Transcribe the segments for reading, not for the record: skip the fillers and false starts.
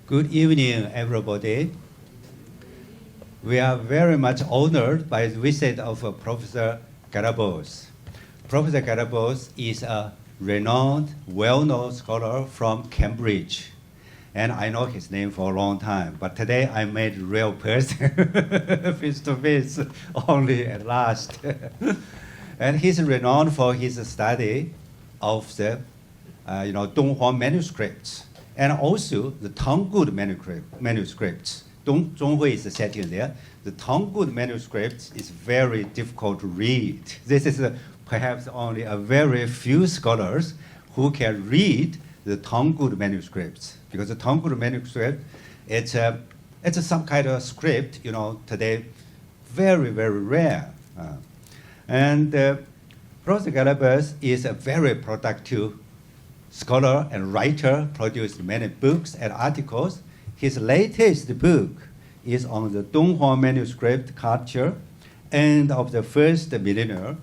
Good evening, everybody. We are very much honored by the visit of Professor Garabos. Professor Garabos is a renowned, well-known scholar from Cambridge. And I know his name for a long time, but today I met a real person, face to face, only at last. And he's renowned for his study of the Donghua manuscripts, and also the Tanggud manuscripts. Zhonghui is the setting there. The Tanggud manuscripts is very difficult to read. This is perhaps only a very few scholars who can read the Tanggud manuscripts, because the Tanggud manuscript, it's some kind of script, today very, very rare. Professor Garabos is a very productive scholar and writer, produced many books and articles. His latest book is on the Donghua manuscript culture end of the first millennium,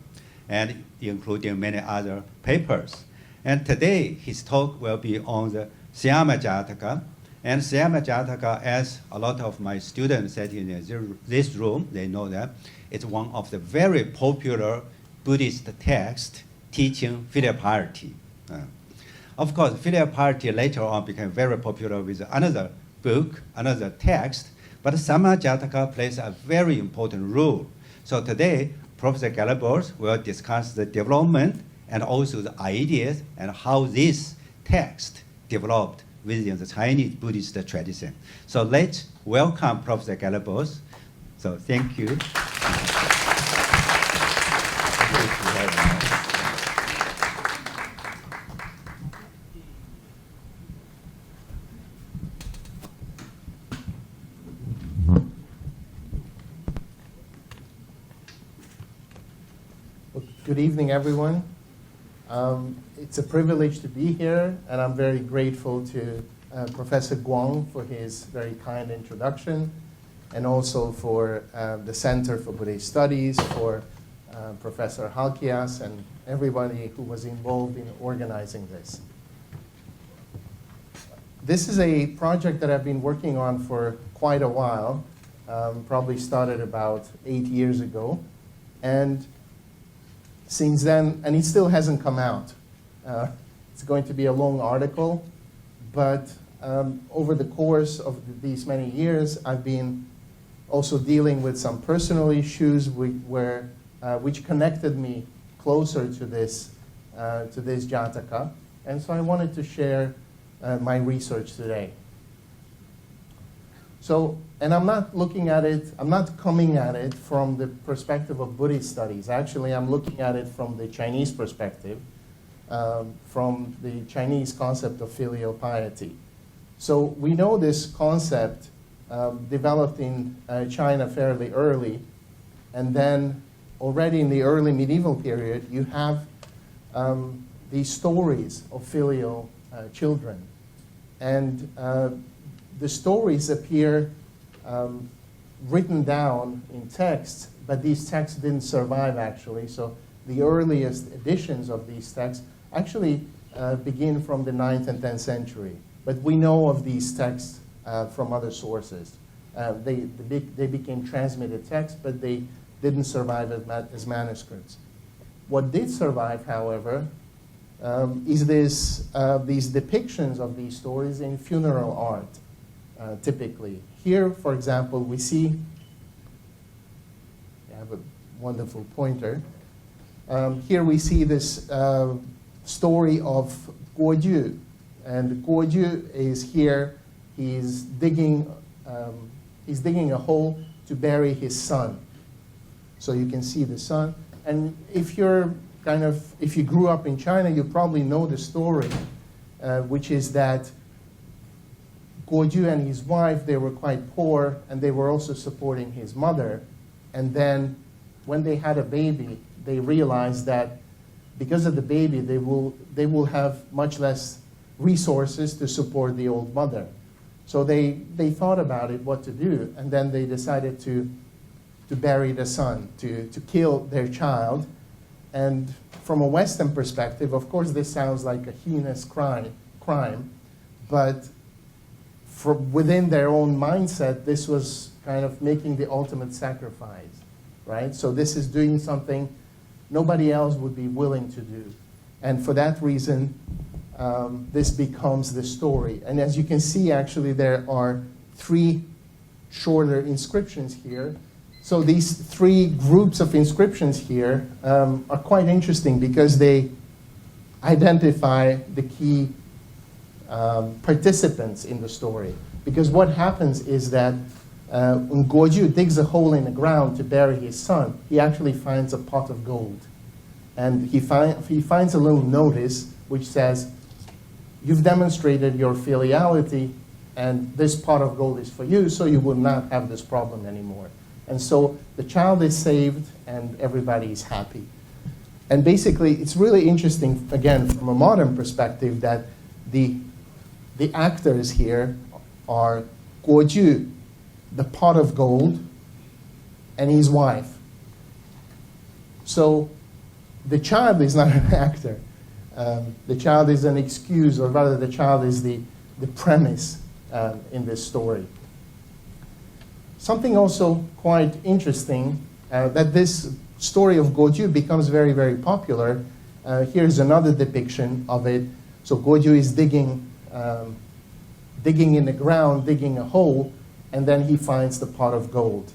and including many other papers. And today, his talk will be on the Syama Jataka. And Syama Jataka, as a lot of my students sat in this room, they know that it's one of the very popular Buddhist texts teaching filial piety. Of course, filial piety later on became very popular with another book, another text, but Syama Jataka plays a very important role. So today, Professor Garabos will discuss the development and also the ideas and how this text developed within the Chinese Buddhist tradition. So let's welcome Professor Garabos. So thank you. Good evening, everyone. It's a privilege to be here, and I'm very grateful to Professor Guang for his very kind introduction, and also for the Center for Buddhist Studies, for Professor Halkias, and everybody who was involved in organizing this. This is a project that I've been working on for quite a while, probably started about 8 years ago, and since then, and it still hasn't come out. It's going to be a long article, but over the course of these many years, I've been also dealing with some personal issues which connected me closer to this Jataka, and so I wanted to share my research today. So, and I'm not coming at it from the perspective of Buddhist studies. Actually, I'm looking at it from the Chinese perspective, from the Chinese concept of filial piety. So we know this concept developed in China fairly early, and then already in the early medieval period, you have these stories of filial children. And the stories appear written down in texts, but these texts didn't survive, actually. So the earliest editions of these texts actually begin from the 9th and 10th century. But we know of these texts from other sources. They became transmitted texts, but they didn't survive as manuscripts. What did survive, however, is these depictions of these stories in funeral art. Typically. Here, for example, we see, I have a wonderful pointer. Here we see this story of Guoju. And Guoju is here, he's digging a hole to bury his son. So you can see the son. And if you grew up in China, you probably know the story, which is that Guoju and his wife, they were quite poor, and they were also supporting his mother. And then when they had a baby, they realized that because of the baby, they will have much less resources to support the old mother. So they thought about it, what to do, and then they decided to bury the son, to kill their child. And from a Western perspective, of course, this sounds like a heinous crime, but from within their own mindset, this was kind of making the ultimate sacrifice, right? So this is doing something nobody else would be willing to do. And for that reason, this becomes the story. And as you can see, actually, there are 3 shorter inscriptions here. So these 3 groups of inscriptions here are quite interesting because they identify the key participants in the story. Because what happens is that when Guoju digs a hole in the ground to bury his son, he actually finds a pot of gold. And he finds a little notice which says, "You've demonstrated your filiality, and this pot of gold is for you, so you will not have this problem anymore." And so the child is saved, and everybody is happy. And basically, it's really interesting, again, from a modern perspective, that the actors here are Guoju, the pot of gold, and his wife. So the child is not an actor. The child is an excuse, or rather the child is the premise in this story. Something also quite interesting, that this story of Guoju becomes very, very popular. Here's another depiction of it. So Guoju is digging in the ground, digging a hole, and then he finds the pot of gold.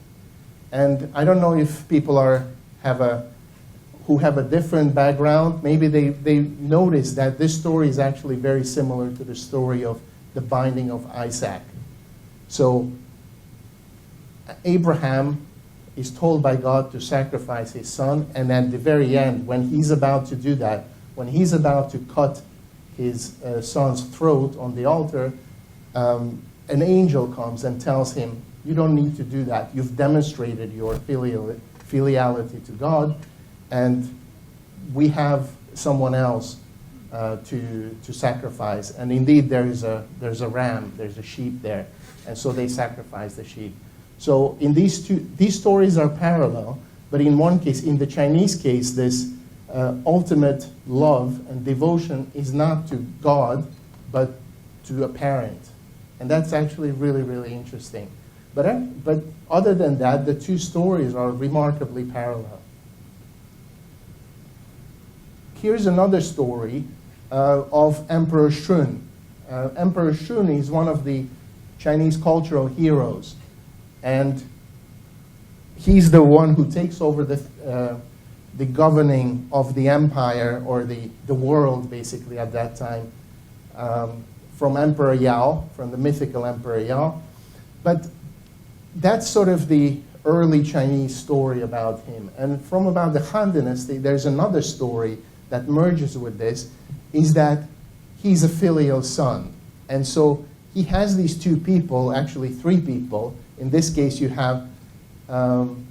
And I don't know if people who have a different background, maybe they notice that this story is actually very similar to the story of the binding of Isaac. So Abraham is told by God to sacrifice his son, and at the very end, when he's about to do that, when he's about to cut his son's throat on the altar, an angel comes and tells him, "You don't need to do that. You've demonstrated your filiality to God, and we have someone else to sacrifice." And indeed, there's a ram, there's a sheep there, and so they sacrifice the sheep. So in these stories are parallel, but in one case, in the Chinese case, this ultimate love and devotion is not to God, but to a parent. And that's actually really, really interesting. But other than that, the 2 stories are remarkably parallel. Here's another story of Emperor Shun. Emperor Shun is one of the Chinese cultural heroes. And he's the one who takes over the governing of the empire, or the world, basically, at that time, from Emperor Yao, from the mythical Emperor Yao. But that's sort of the early Chinese story about him. And from about the Han Dynasty, there's another story that merges with this, is that he's a filial son. And so he has these 2 people, actually 3 people. In this case, you have,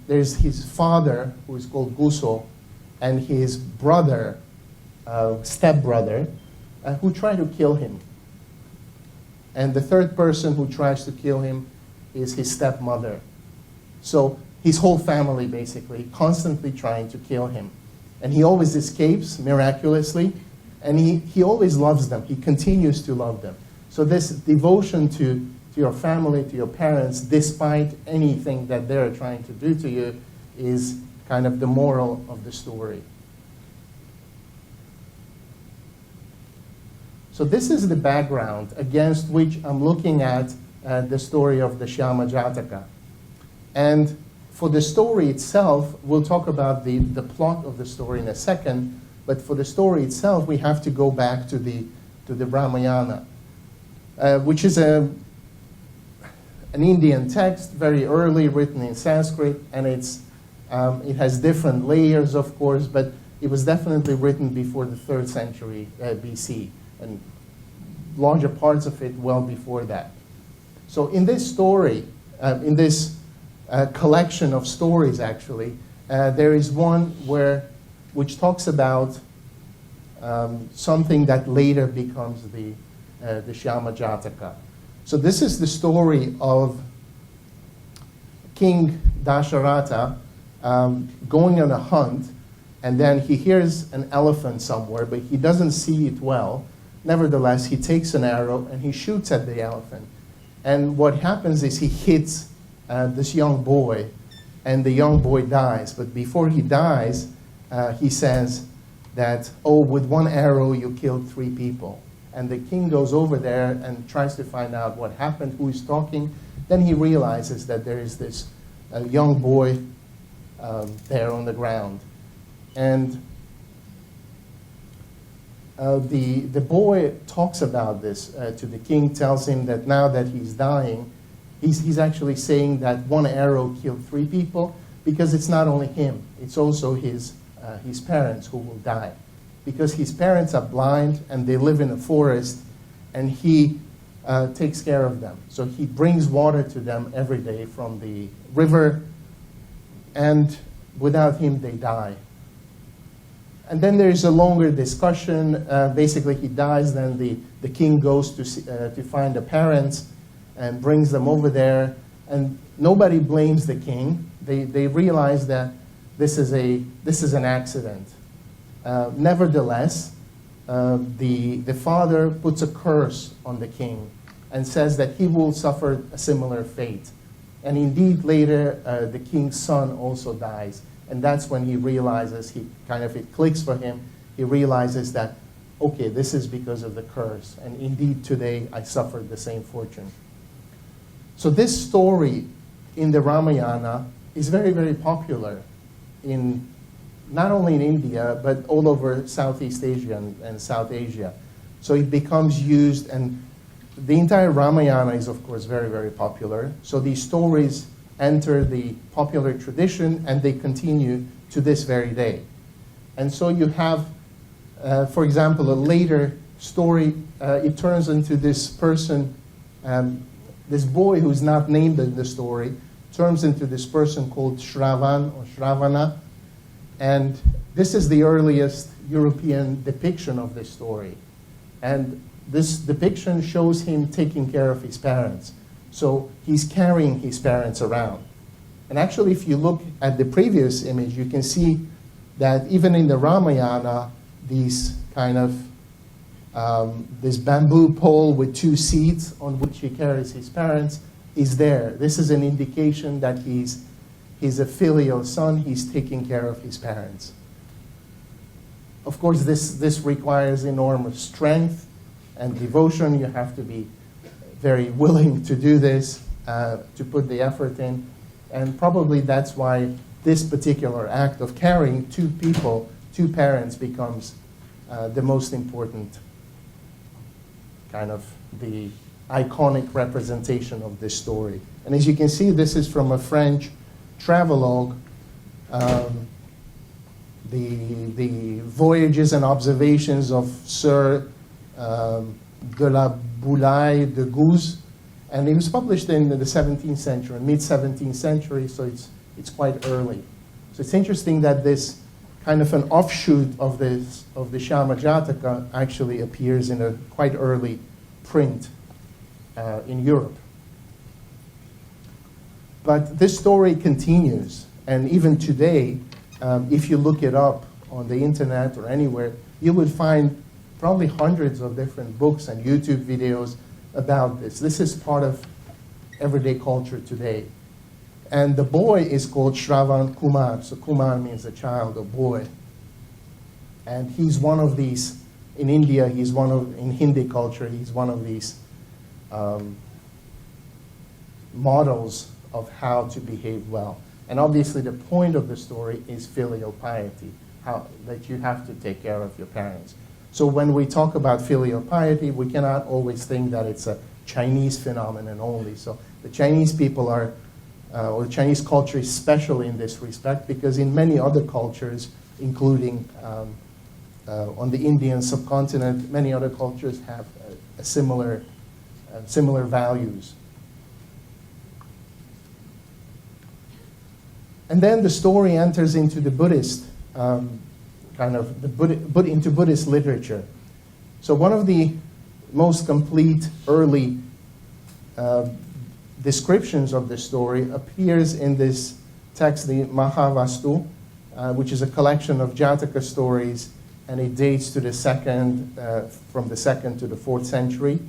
there's his father, who is called Guso, and his brother, stepbrother, who try to kill him. And the 3rd person who tries to kill him is his stepmother. So his whole family, basically, constantly trying to kill him. And he always escapes, miraculously, and he always loves them. He continues to love them. So this devotion to your family, to your parents, despite anything that they're trying to do to you, is kind of the moral of the story. So this is the background against which I'm looking at the story of the Shyama Jataka. And for the story itself, we'll talk about the plot of the story in a second, but for the story itself, we have to go back to the Ramayana, which is an Indian text, very early, written in Sanskrit, and it has different layers, of course, but it was definitely written before the 3rd century BC, and larger parts of it well before that. So in this story, in this collection of stories, actually, there is one which talks about something that later becomes the Shyama Jataka. So this is the story of King Dasharatha going on a hunt, and then he hears an elephant somewhere, but he doesn't see it well. Nevertheless, he takes an arrow and he shoots at the elephant. And what happens is he hits this young boy, and the young boy dies. But before he dies, he says that, oh, with one arrow you killed 3 people. And the king goes over there and tries to find out what happened, who is talking. Then he realizes that there is this young boy there on the ground. And the boy talks about this to the king, tells him that now that he's dying, he's actually saying that one arrow killed 3 people, because it's not only him, it's also his parents who will die. Because his parents are blind and they live in a forest, and he takes care of them. So he brings water to them every day from the river, and without him they die. And then there's a longer discussion. Basically, he dies, then the king goes to find the parents and brings them over there. And nobody blames the king. They realize that this is an accident. Nevertheless, the father puts a curse on the king and says that he will suffer a similar fate. And indeed, later, the king's son also dies. And that's when he realizes, it clicks for him. He realizes that, okay, this is because of the curse. And indeed, today, I suffered the same fortune. So this story in the Ramayana is very, very popular not only in India, but all over Southeast Asia and South Asia. So it becomes used, and the entire Ramayana is, of course, very, very popular. So these stories enter the popular tradition, and they continue to this very day. And so you have, for example, a later story. It turns into this person, this boy who's not named in the story, turns into this person called Shravan or Shravana. And this is the earliest European depiction of this story. And this depiction shows him taking care of his parents. So he's carrying his parents around. And actually, if you look at the previous image, you can see that even in the Ramayana, these kind of, this bamboo pole with 2 seats on which he carries his parents is there. This is an indication that he's a filial son. He's taking care of his parents. Of course, this requires enormous strength and devotion. You have to be very willing to do this, to put the effort in. And probably that's why this particular act of carrying 2 people, 2 parents, becomes the most important, kind of the iconic representation of this story. And as you can see, this is from a French travelogue, the voyages and observations of Sir de la Boulaye de Gouze, and it was published in the 17th century, mid-17th century, so it's quite early. So it's interesting that this kind of an offshoot of the Shyama Jataka actually appears in a quite early print in Europe. But this story continues, and even today, if you look it up on the internet or anywhere, you would find probably hundreds of different books and YouTube videos about this. This is part of everyday culture today. And the boy is called Shravan Kumar. So Kumar means a child, a boy. And he's one of these, in India, in Hindi culture, he's one of these models of how to behave well. And obviously the point of the story is filial piety, that you have to take care of your parents. So when we talk about filial piety, we cannot always think that it's a Chinese phenomenon only. So the Chinese people or the Chinese culture is special in this respect, because in many other cultures, including on the Indian subcontinent, many other cultures have similar values. And then the story enters into the Buddhist into Buddhist literature. So one of the most complete early descriptions of the story appears in this text, the Mahavastu, which is a collection of Jataka stories, and it dates to from the 2nd to the 4th century.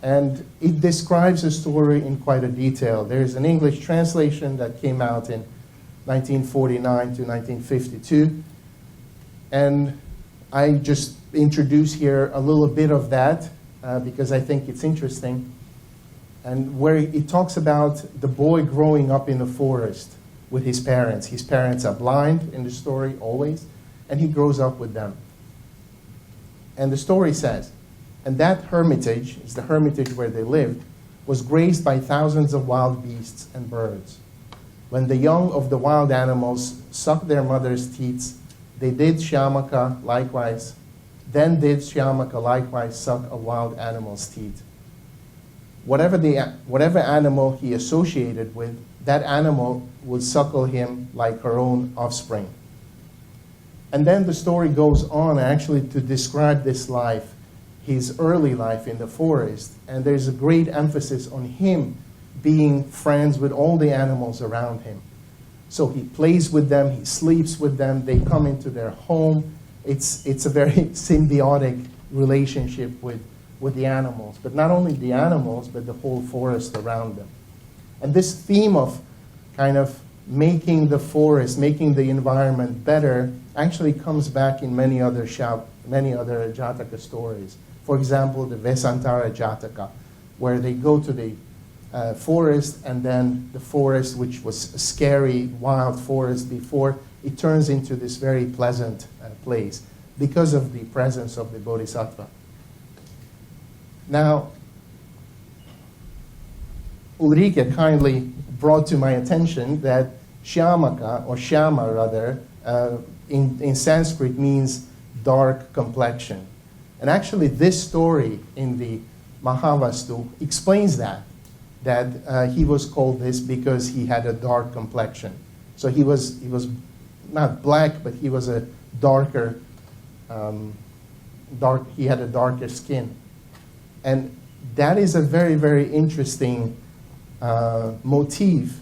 And it describes the story in quite a detail. There's an English translation that came out in 1949 to 1952. And I just introduce here a little bit of that because I think it's interesting. And where it talks about the boy growing up in the forest with his parents. His parents are blind in the story always, and he grows up with them. And the story says, and that hermitage, is the hermitage where they lived, was grazed by thousands of wild beasts and birds. When the young of the wild animals sucked their mother's teats, they did Shyamaka likewise. Then did Shyamaka likewise suck a wild animal's teat. Whatever animal he associated with, that animal would suckle him like her own offspring. And then the story goes on actually to describe this life, his early life in the forest. And there's a great emphasis on him being friends with all the animals around him. So he plays with them, he sleeps with them, they come into their home. It's a very symbiotic relationship with the animals. But not only the animals, but the whole forest around them. And this theme of kind of making the forest, making the environment better, actually comes back in many other Jataka stories. For example, the Vesantara Jataka, where they go to the forest, and then the forest, which was a scary, wild forest before, it turns into this very pleasant place because of the presence of the Bodhisattva. Now, Ulrike kindly brought to my attention that Shyamaka, or Shyama rather, in Sanskrit means dark complexion. And actually this story in the Mahavastu explains that he was called this because he had a dark complexion. So he was not black, but he was a darker, he had a darker skin. And that is a very, very interesting motif,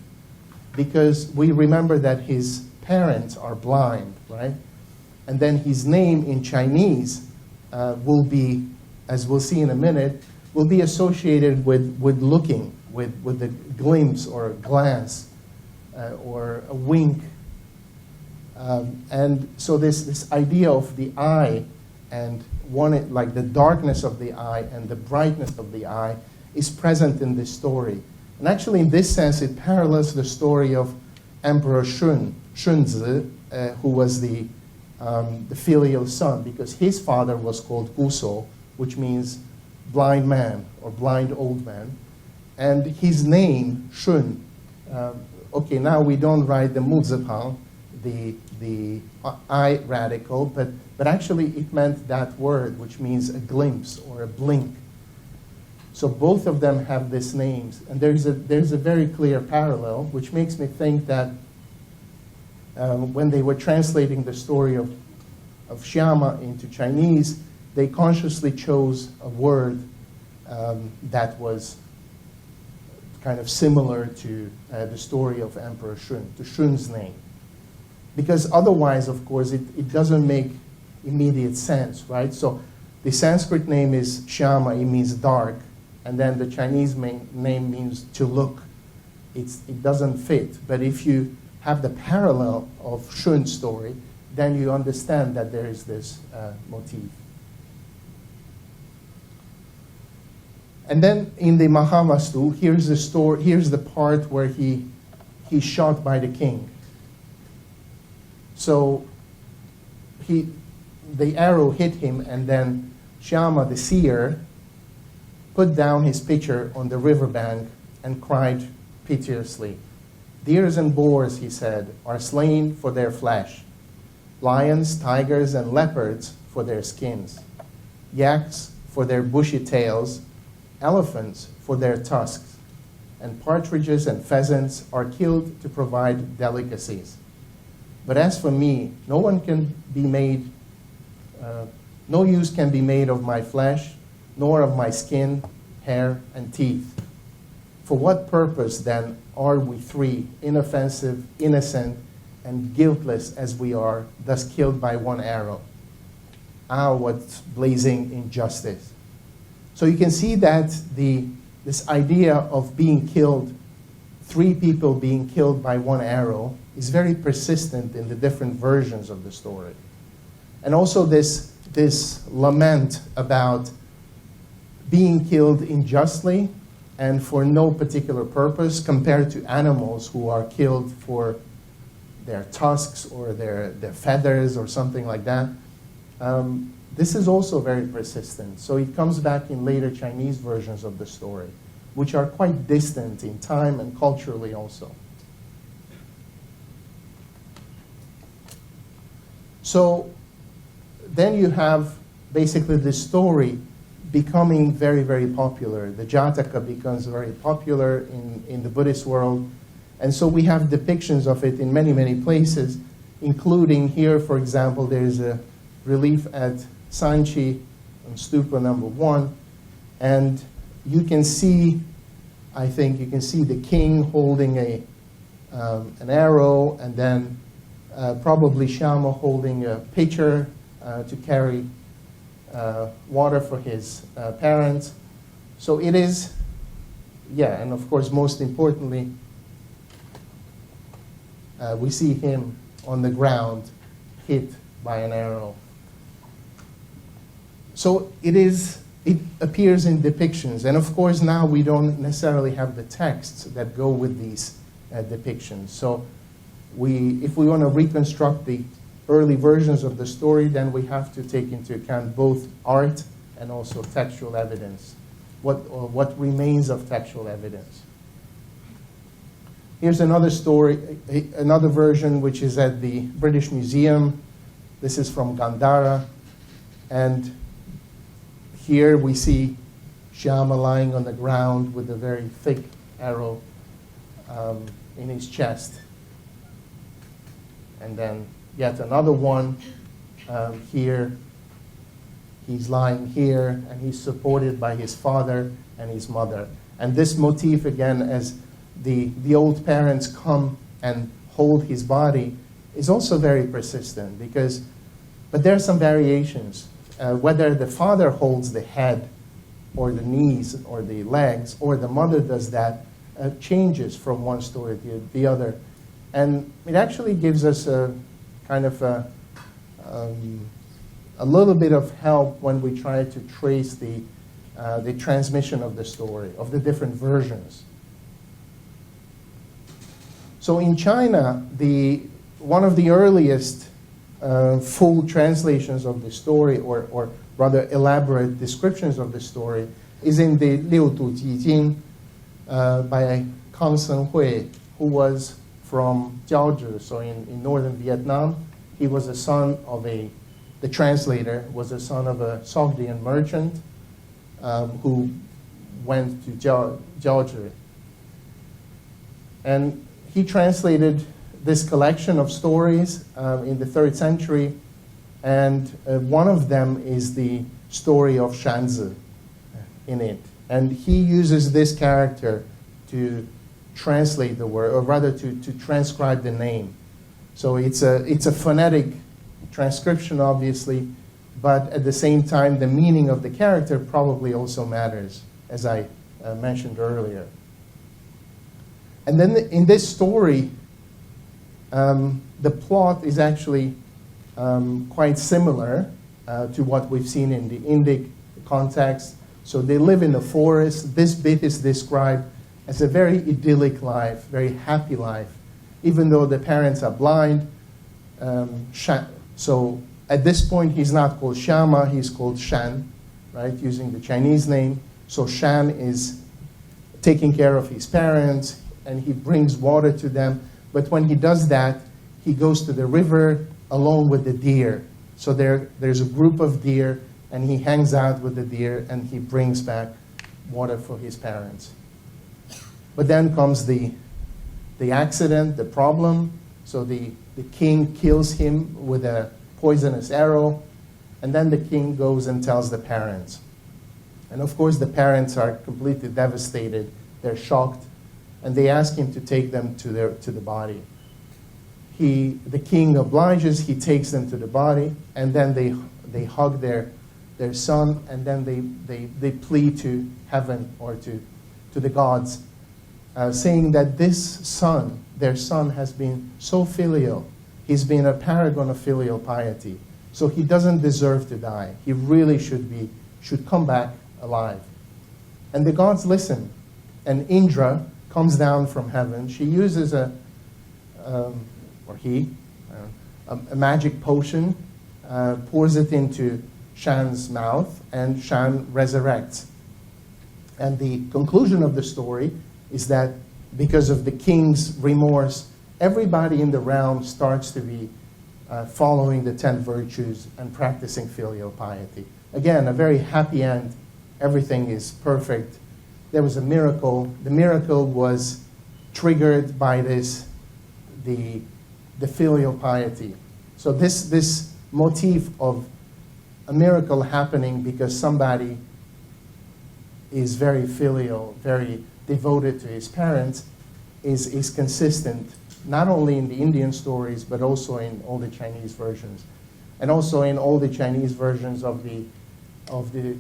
because we remember that his parents are blind, right? And then his name in Chinese will be, as we'll see in a minute, will be associated with looking, with a glimpse or a glance or a wink. And so this idea of the eye and like the darkness of the eye and the brightness of the eye is present in this story. And actually, in this sense, it parallels the story of Emperor Shunzi, who was the filial son, because his father was called Guso, which means blind man or blind old man. And his name, Shun, okay, now we don't write the Muzapang, the I radical, but actually it meant that word, which means a glimpse or a blink. So both of them have these names, and there's a very clear parallel, which makes me think that when they were translating the story of Shyama into Chinese, they consciously chose a word that was kind of similar to the story of Emperor Shun, to Shun's name. Because otherwise, of course, it doesn't make immediate sense, right? So the Sanskrit name is Shyama, it means dark, and then the Chinese name means to look. It doesn't fit. But if you have the parallel of Shun's story, then you understand that there is this motif. And then in the Mahavastu, here's the part where he's shot by the king. So the arrow hit him, and then Shyama, the seer, put down his pitcher on the riverbank and cried piteously. Deers and boars, he said, are slain for their flesh. Lions, tigers, and leopards for their skins. Yaks for their bushy tails. Elephants for their tusks. And partridges and pheasants are killed to provide delicacies. But as for me, no use can be made of my flesh, nor of my skin, hair, and teeth. For what purpose, then, are we three, inoffensive, innocent, and guiltless as we are, thus killed by one arrow? Ah, what blazing injustice! So you can see that this idea of being killed, 3 people being killed by 1 arrow, is very persistent in the different versions of the story. And also this lament about being killed unjustly and for no particular purpose, compared to animals who are killed for their tusks or their feathers or something like that. This is also very persistent. So it comes back in later Chinese versions of the story, which are quite distant in time and culturally also. So then you have basically the story becoming very, very popular. The Jataka becomes very popular in the Buddhist world. And so we have depictions of it in many, many places, including here, for example, there's a relief at Sanchi on Stupa number 1. And you can see, I think you can see the king holding an arrow, and then probably Shama holding a pitcher to carry water for his parents. So it is, yeah, and of course, most importantly, we see him on the ground hit by an arrow. So it appears in depictions. And of course, now we don't necessarily have the texts that go with these depictions. So if we want to reconstruct the early versions of the story, then we have to take into account both art and also textual evidence. What remains of textual evidence. Here's another story, another version, which is at the British Museum. This is from Gandhara. And here we see Shyama lying on the ground with a very thick arrow in his chest. And then yet another one here. He's lying here, and he's supported by his father and his mother. And this motif, again, as the old parents come and hold his body, is also very persistent, but there are some variations. Whether the father holds the head or the knees or the legs, or the mother does that, changes from one story to the other. And it actually gives us a kind of a little bit of help when we try to trace the transmission of the story, of the different versions. So in China, one of the earliest full translations of the story, or rather elaborate descriptions of the story, is in the Liu Du Ji Jing by Kang Sen-hui, who was from Jiaozhi, so in northern Vietnam. He was a son of the translator was a son of a Sogdian merchant who went to Jiaozhi. And he translated this collection of stories in the 3rd century, and one of them is the story of Shanzi in it. And he uses this character to translate the word, or rather to transcribe the name. So it's a phonetic transcription, obviously, but at the same time, the meaning of the character probably also matters, as I mentioned earlier. And then in this story, the plot is actually quite similar to what we've seen in the Indic context. So they live in the forest. This bit is described as a very idyllic life, very happy life, even though the parents are blind. So at this point, he's not called Shama, he's called Shan, right, using the Chinese name. So Shan is taking care of his parents, and he brings water to them. But when he does that, he goes to the river along with the deer. So there's a group of deer, and he hangs out with the deer, and he brings back water for his parents. But then comes the accident, the problem. So the king kills him with a poisonous arrow, and then the king goes and tells the parents. And of course, the parents are completely devastated. They're shocked, and they ask him to take them to the body. The king obliges. He takes them to the body, and then they hug their their son, and then they plead to heaven or to the gods, saying that this son, their son, has been so filial. He's been a paragon of filial piety. So he doesn't deserve to die. He really should come back alive. And the gods listen. And Indra comes down from heaven. She uses a magic potion, pours it into Shan's mouth, and Shan resurrects. And the conclusion of the story is that because of the king's remorse, everybody in the realm starts to be following the 10 virtues and practicing filial piety. Again, a very happy end. Everything is perfect. There was a miracle. The miracle was triggered by the filial piety. So this motif of a miracle happening because somebody is very filial, very devoted to his parents, is consistent, not only in the Indian stories, but also in all the Chinese versions. And also in all the Chinese versions of the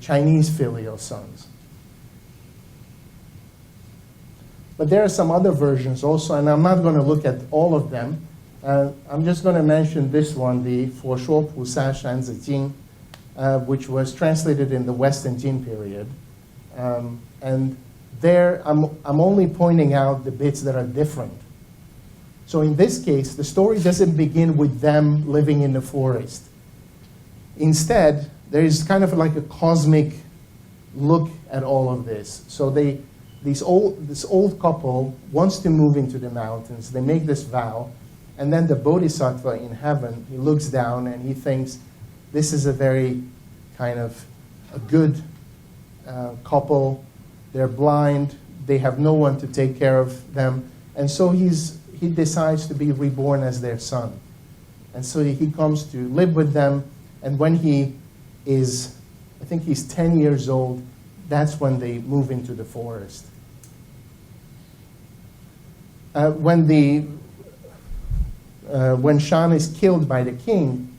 Chinese filial sons. But there are some other versions also, and I'm not going to look at all of them. I'm just going to mention this one, the 佛说菩萨山子经, which was translated in the Western Jin period. And there, I'm only pointing out the bits that are different. So in this case, the story doesn't begin with them living in the forest. Instead, there is kind of like a cosmic look at all of this. So this old couple wants to move into the mountains. They make this vow, and then the bodhisattva in heaven, he looks down and he thinks, this is a very kind of a good couple. They're blind. They have no one to take care of them. And so he decides to be reborn as their son. And so he comes to live with them. And when he is, I think he's 10 years old, that's when they move into the forest. When Shan is killed by the king,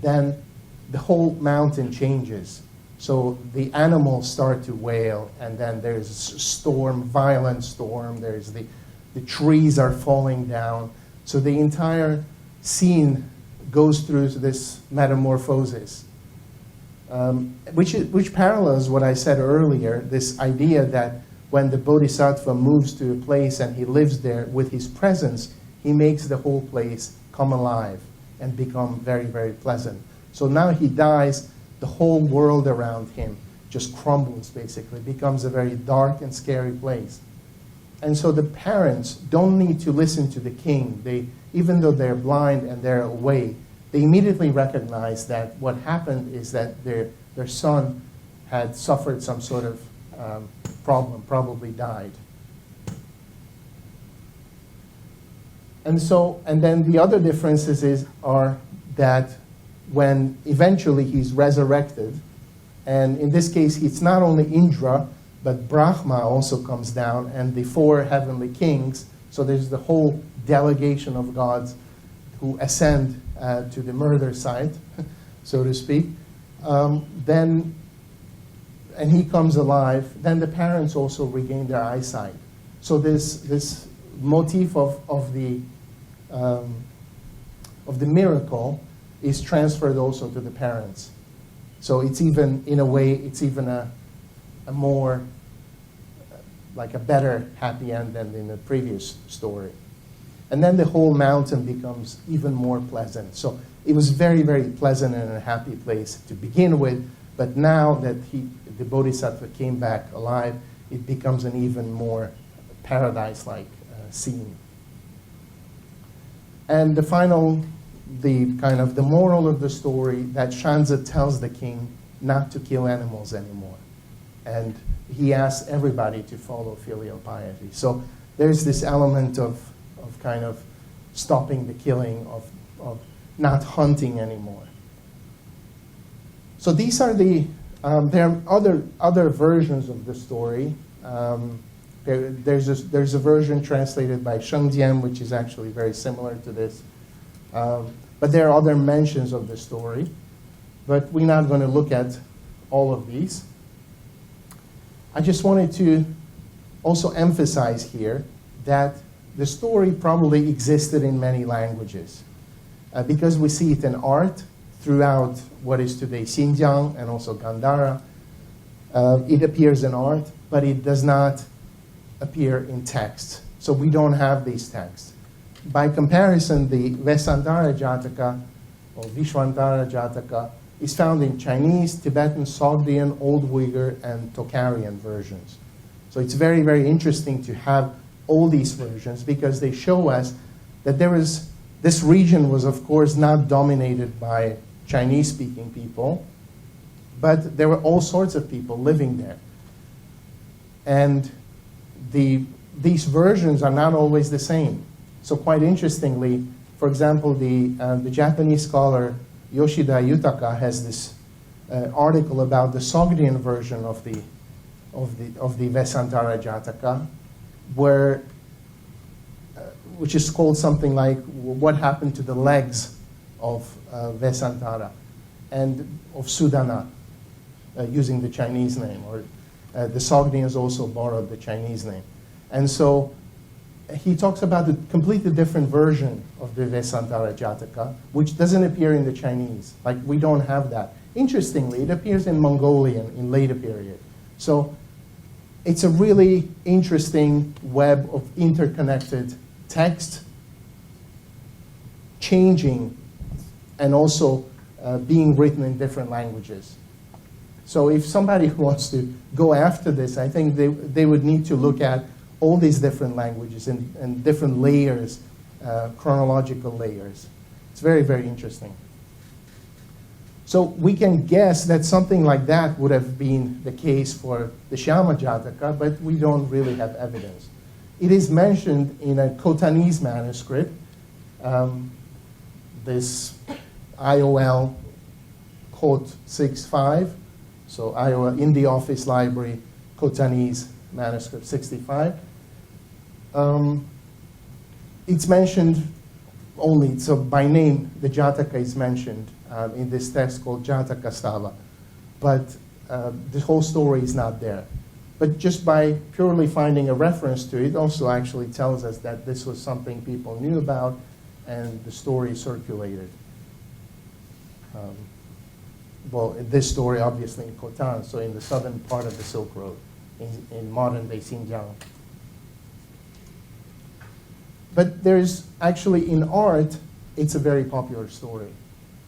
then the whole mountain changes. So the animals start to wail, and then there's a storm, violent storm. There's the trees are falling down. So the entire scene goes through this metamorphosis, which parallels what I said earlier, this idea that when the bodhisattva moves to a place and he lives there with his presence, he makes the whole place come alive and become very, very pleasant. So now he dies, the whole world around him just crumbles, basically, becomes a very dark and scary place. And so the parents don't need to listen to the king. Even though they're blind and they're away, they immediately recognize that what happened is that their son had suffered some sort of problem, probably died. And then the other differences are that when eventually he's resurrected, and in this case it's not only Indra, but Brahma also comes down, and the 4 heavenly kings, so there's the whole delegation of gods who ascend to the murder site, so to speak. And he comes alive, then the parents also regain their eyesight. So this motif of the miracle is transferred also to the parents. So it's even, in a way, it's even a more, like a better happy end than in the previous story. And then the whole mountain becomes even more pleasant. So it was very, very pleasant and a happy place to begin with, but now that the Bodhisattva came back alive, it becomes an even more paradise-like scene. And the moral of the story, that Shanzi tells the king not to kill animals anymore. And he asks everybody to follow filial piety. So there's this element of kind of stopping the killing, of not hunting anymore. So these are there are other versions of the story. There's a version translated by Sheng Jian, which is actually very similar to this. But there are other mentions of the story. But we're not going to look at all of these. I just wanted to also emphasize here that the story probably existed in many languages because we see it in art throughout what is today Xinjiang and also Gandhara. It appears in art, but it does not appear in text. So we don't have these texts. By comparison, the Vesantara Jataka or Vishwantara Jataka is found in Chinese, Tibetan, Sogdian, Old Uyghur, and Tocharian versions. So it's very, very interesting to have all these versions because they show us that this region was, of course, not dominated by Chinese-speaking people, but there were all sorts of people living there. And these versions are not always the same. So quite interestingly, for example, the Japanese scholar Yoshida Yutaka has this article about the Sogdian version of the Vesantara Jataka, which is called something like "What Happened to the Legs of Vesantara" and of Sudana, using the Chinese name, or the Sogdians also borrowed the Chinese name. And so he talks about a completely different version of the Vesantara Jataka, which doesn't appear in the Chinese. Like, we don't have that. Interestingly, it appears in Mongolian in later period. So it's a really interesting web of interconnected text changing and also being written in different languages. So if somebody wants to go after this, I think they would need to look at all these different languages and different layers, chronological layers. It's very, very interesting. So we can guess that something like that would have been the case for the Shyama Jataka, but we don't really have evidence. It is mentioned in a Khotanese manuscript, this IOL Khot 65, so IOL in the Office Library, Khotanese manuscript 65. It's mentioned only, so by name, the Jataka is mentioned in this text called Jataka Stava, but the whole story is not there. But just by purely finding a reference to it also actually tells us that this was something people knew about and the story circulated. Well, this story obviously in Khotan, so in the southern part of the Silk Road, in modern-day Xinjiang. But there's actually, in art, it's a very popular story.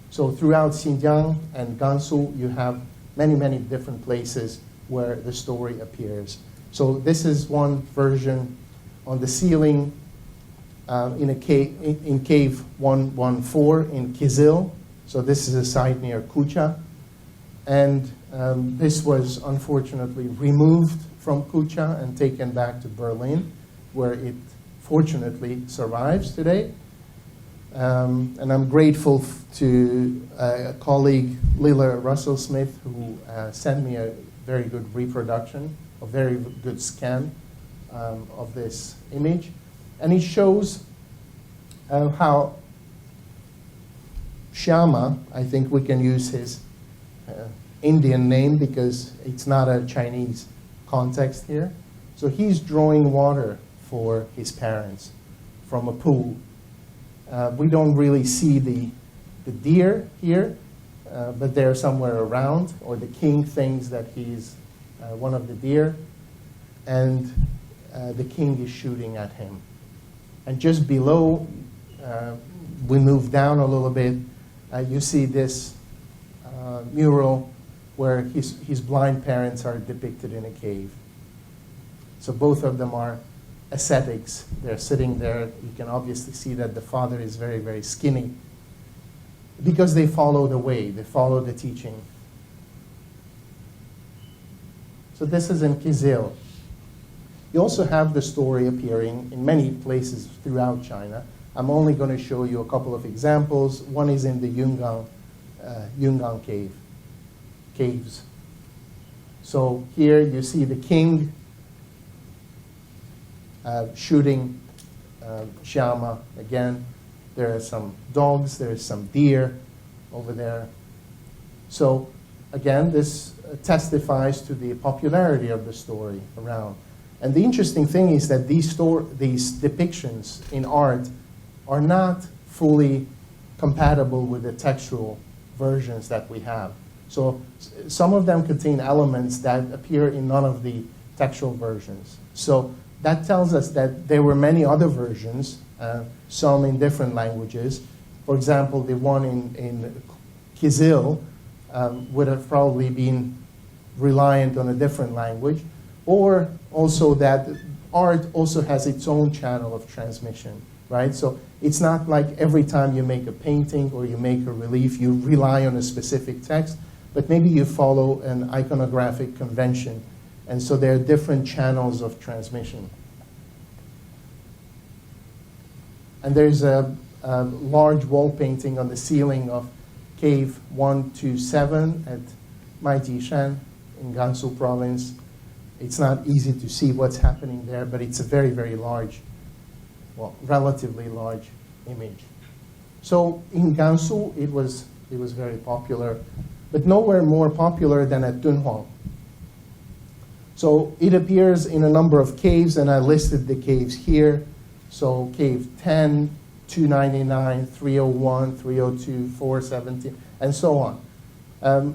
So throughout Xinjiang and Gansu, you have many, many different places where the story appears. So this is one version on the ceiling in cave 114 in Kizil. So this is a site near Kucha. And this was unfortunately removed from Kucha and taken back to Berlin, where it fortunately survives today. And I'm grateful to a colleague, Lila Russell-Smith, who sent me a very good reproduction, a very good scan of this image. And it shows how Shyama, I think we can use his Indian name because it's not a Chinese context here. So he's drawing water for his parents from a pool. We don't really see the deer here, but they're somewhere around, or the king thinks that he's one of the deer, and the king is shooting at him. And just below, we move down a little bit, you see this mural where his blind parents are depicted in a cave. So both of them are ascetics. They're sitting there. You can obviously see that the father is very, very skinny because they follow the way, they follow the teaching. So this is in Kizil. You also have the story appearing in many places throughout China. I'm only going to show you a couple of examples. One is in the Yungang caves. So here you see the king shooting Shyama. Again, there are some dogs, there is some deer over there. So again, this testifies to the popularity of the story around. And the interesting thing is that these depictions in art are not fully compatible with the textual versions that we have. So some of them contain elements that appear in none of the textual versions. So that tells us that there were many other versions, some in different languages. For example, the one in Kizil would have probably been reliant on a different language, or also that art also has its own channel of transmission, right? So it's not like every time you make a painting or you make a relief, you rely on a specific text, but maybe you follow an iconographic convention. And so there are different channels of transmission. And there's a large wall painting on the ceiling of Cave 127 at Maijishan in Gansu province. It's not easy to see what's happening there, but it's a very, very large, well, relatively large image. So in Gansu, it was very popular, but nowhere more popular than at Dunhuang. So it appears in a number of caves, and I listed the caves here. So cave 10, 299, 301, 302, 417, and so on.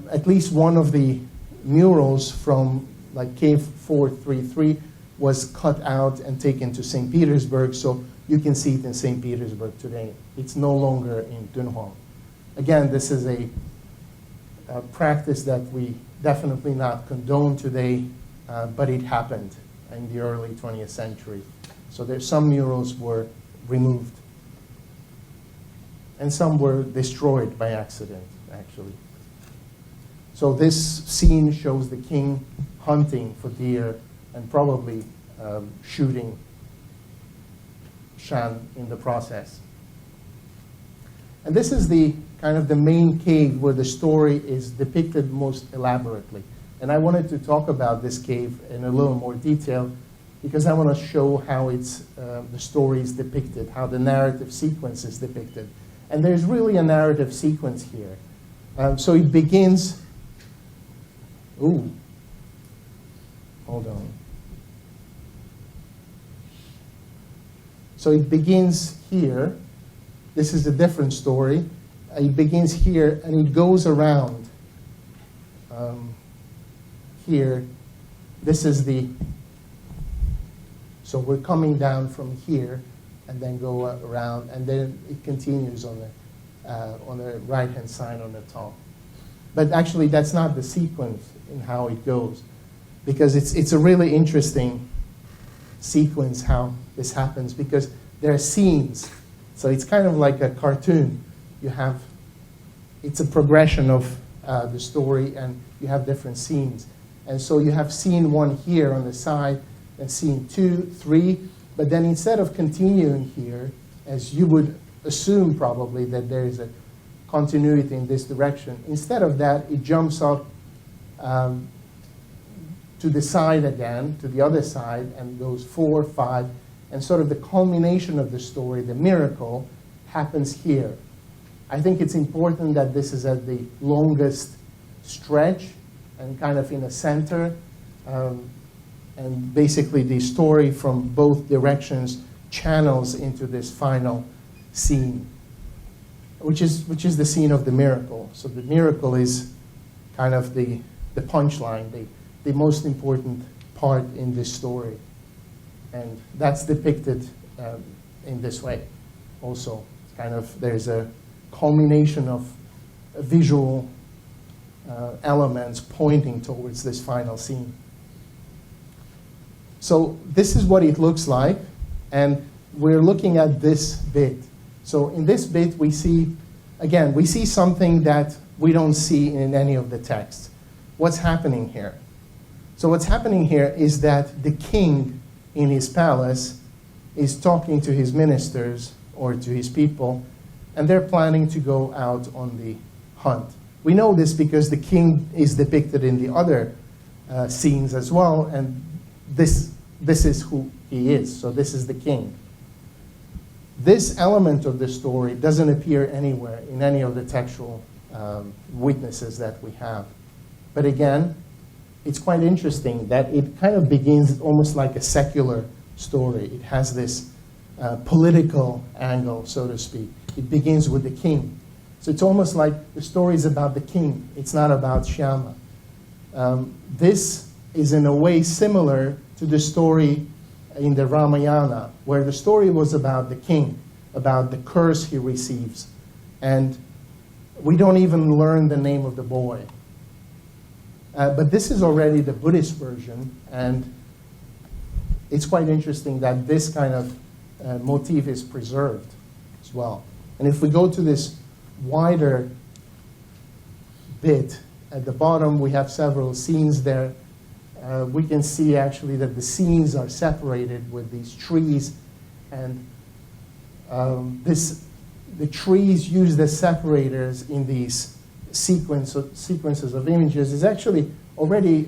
At least one of the murals from like cave 433 was cut out and taken to St. Petersburg, so you can see it in St. Petersburg today. It's no longer in Dunhuang. Again, this is a practice that we definitely not condone today, but it happened in the early 20th century. So there's some murals were removed, and some were destroyed by accident, actually. So this scene shows the king hunting for deer and probably shooting Shan in the process. And this is the kind of the main cave where the story is depicted most elaborately. And I wanted to talk about this cave in a little more detail because I want to show how the story is depicted, how the narrative sequence is depicted. And there's really a narrative sequence here. So it begins. Ooh, hold on. So it begins here. This is a different story. It begins here, and it goes around here. This is the, so we're coming down from here, and then go around, and then it continues on the right-hand side on the top. But actually, that's not the sequence in how it goes, because it's a really interesting sequence how this happens, because there are scenes. So it's kind of like a cartoon. It's a progression of the story, and you have different scenes. And so you have scene 1 here on the side, and scene 2, 3, but then instead of continuing here, as you would assume probably that there is a continuity in this direction, instead of that, it jumps up to the side again, to the other side, and goes 4, 5, and sort of the culmination of the story, the miracle, happens here. I think it's important that this is at the longest stretch and kind of in the center, and basically the story from both directions channels into this final scene, which is the scene of the miracle. So the miracle is kind of the punchline, the most important part in this story. And that's depicted in this way also. It's kind of, there's a culmination of visual elements pointing towards this final scene. So this is what it looks like, and we're looking at this bit. So in this bit we see, again, we see something that we don't see in any of the texts. What's happening here? So what's happening here is that the king in his palace is talking to his ministers or to his people, and they're planning to go out on the hunt. We know this because the king is depicted in the other scenes as well, and this is who he is. So this is the king. This element of the story doesn't appear anywhere in any of the textual witnesses that we have. But again, it's quite interesting that it kind of begins almost like a secular story. It has this political angle, so to speak. It begins with the king. So it's almost like the story is about the king. It's not about Shyama. This is in a way similar to the story in the Ramayana, where the story was about the king, about the curse he receives. And we don't even learn the name of the boy. But this is already the Buddhist version, and it's quite interesting that this kind of motif is preserved as well. And if we go to this wider bit, at the bottom we have several scenes there. We can see actually that the scenes are separated with these trees, and the trees used as separators in these sequences of images is actually already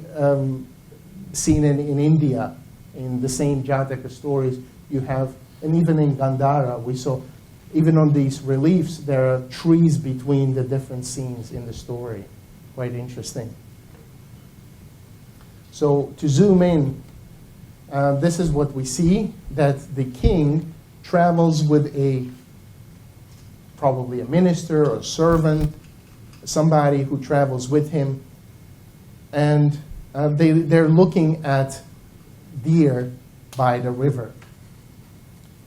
seen in India, in the same Jataka stories you have, and even in Gandhara we saw, even on these reliefs, there are trees between the different scenes in the story. Quite interesting. So to zoom in, this is what we see, that the king travels with probably a minister or a servant, somebody who travels with him, and they're looking at deer by the river.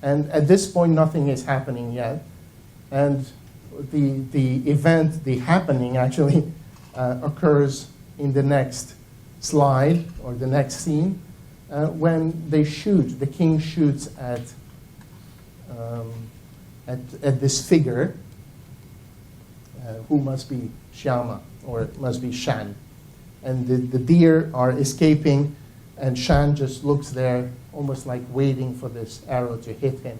And at this point, nothing is happening yet. And the event, the happening actually occurs in the next slide or the next scene when they shoot. The king shoots at this figure who must be Shyama, or it must be Shan. And the deer are escaping, and Shan just looks there almost like waiting for this arrow to hit him.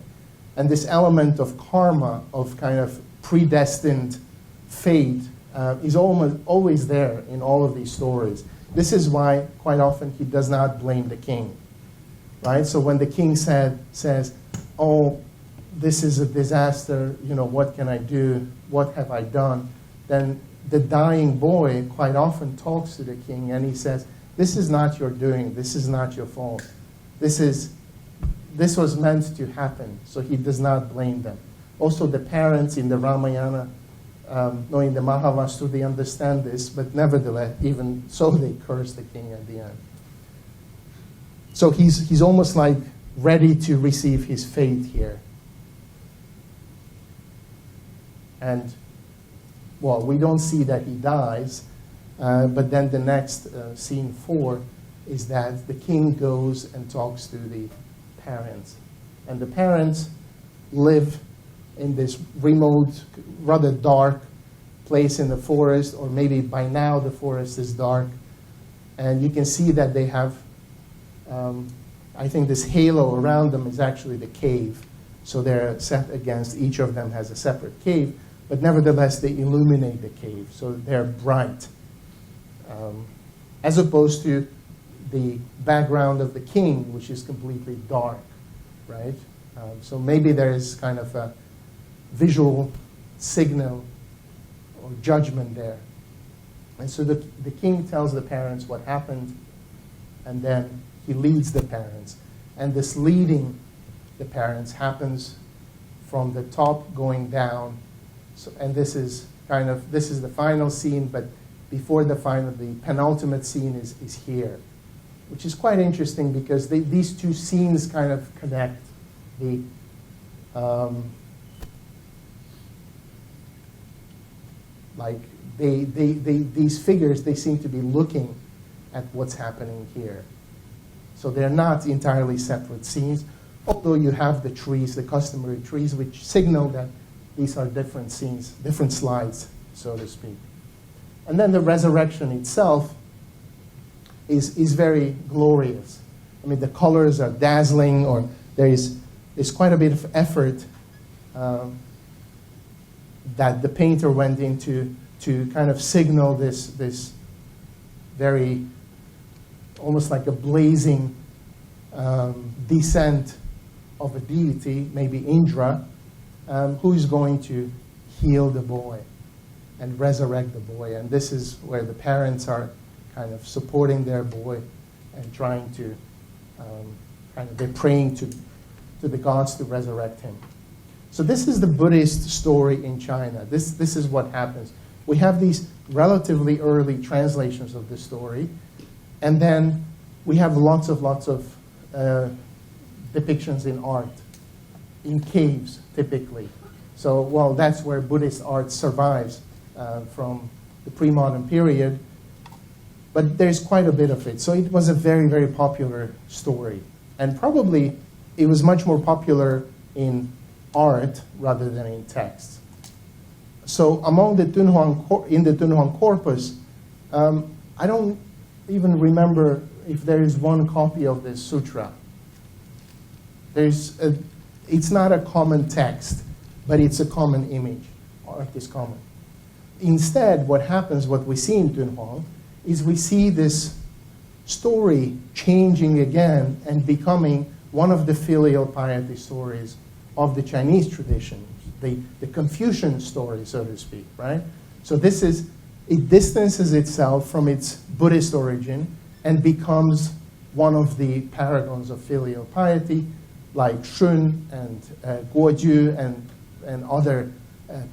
And this element of karma, of kind of predestined fate, is almost always there in all of these stories. This is why quite often he does not blame the king, right? So when the king says, oh, this is a disaster, what can I do? What have I done? Then the dying boy quite often talks to the king and he says, this is not your doing, this is not your fault. This was meant to happen, so he does not blame them. Also the parents in the Ramayana, in the Mahavastu, they understand this, but nevertheless, even so, they curse the king at the end. So he's almost like ready to receive his fate here. And, well, we don't see that he dies, but then the next, scene 4, is that the king goes and talks to the parents. And the parents live in this remote, rather dark place in the forest, or maybe by now the forest is dark. And you can see that they have, I think this halo around them is actually the cave. So they're set against, each of them has a separate cave, but nevertheless they illuminate the cave, so they're bright. As opposed to the background of the king, which is completely dark, right? So maybe there is kind of a visual signal or judgment there. And so the king tells the parents what happened, and then he leads the parents. And this leading the parents happens from the top going down. So, and this is the final scene, but before the penultimate scene is here, which is quite interesting because these two scenes kind of connect. These figures, they seem to be looking at what's happening here. So they're not entirely separate scenes, although you have the trees, the customary trees, which signal that these are different scenes, different slides, so to speak. And then the resurrection itself is very glorious. I mean, the colors are dazzling, or there's quite a bit of effort that the painter went into to kind of signal this very, almost like a blazing descent of a deity, maybe Indra, who is going to heal the boy. and resurrect the boy. And this is where the parents are kind of supporting their boy and trying to, they're praying to the gods to resurrect him. So this is the Buddhist story in China. This is what happens. We have these relatively early translations of the story, and then we have lots of depictions in art, in caves typically. So, well, that's where Buddhist art survives from the pre-modern period, but there's quite a bit of it. So it was a very, very popular story, and probably it was much more popular in art rather than in text. So among the in the Dunhuang corpus, I don't even remember if there is one copy of this sutra. It's not a common text, but it's a common image. Art is common. Instead, what happens, what we see in Dunhuang, is we see this story changing again and becoming one of the filial piety stories of the Chinese tradition, the Confucian story, so to speak, right? So it distances itself from its Buddhist origin and becomes one of the paragons of filial piety, like Shun and Guoju and other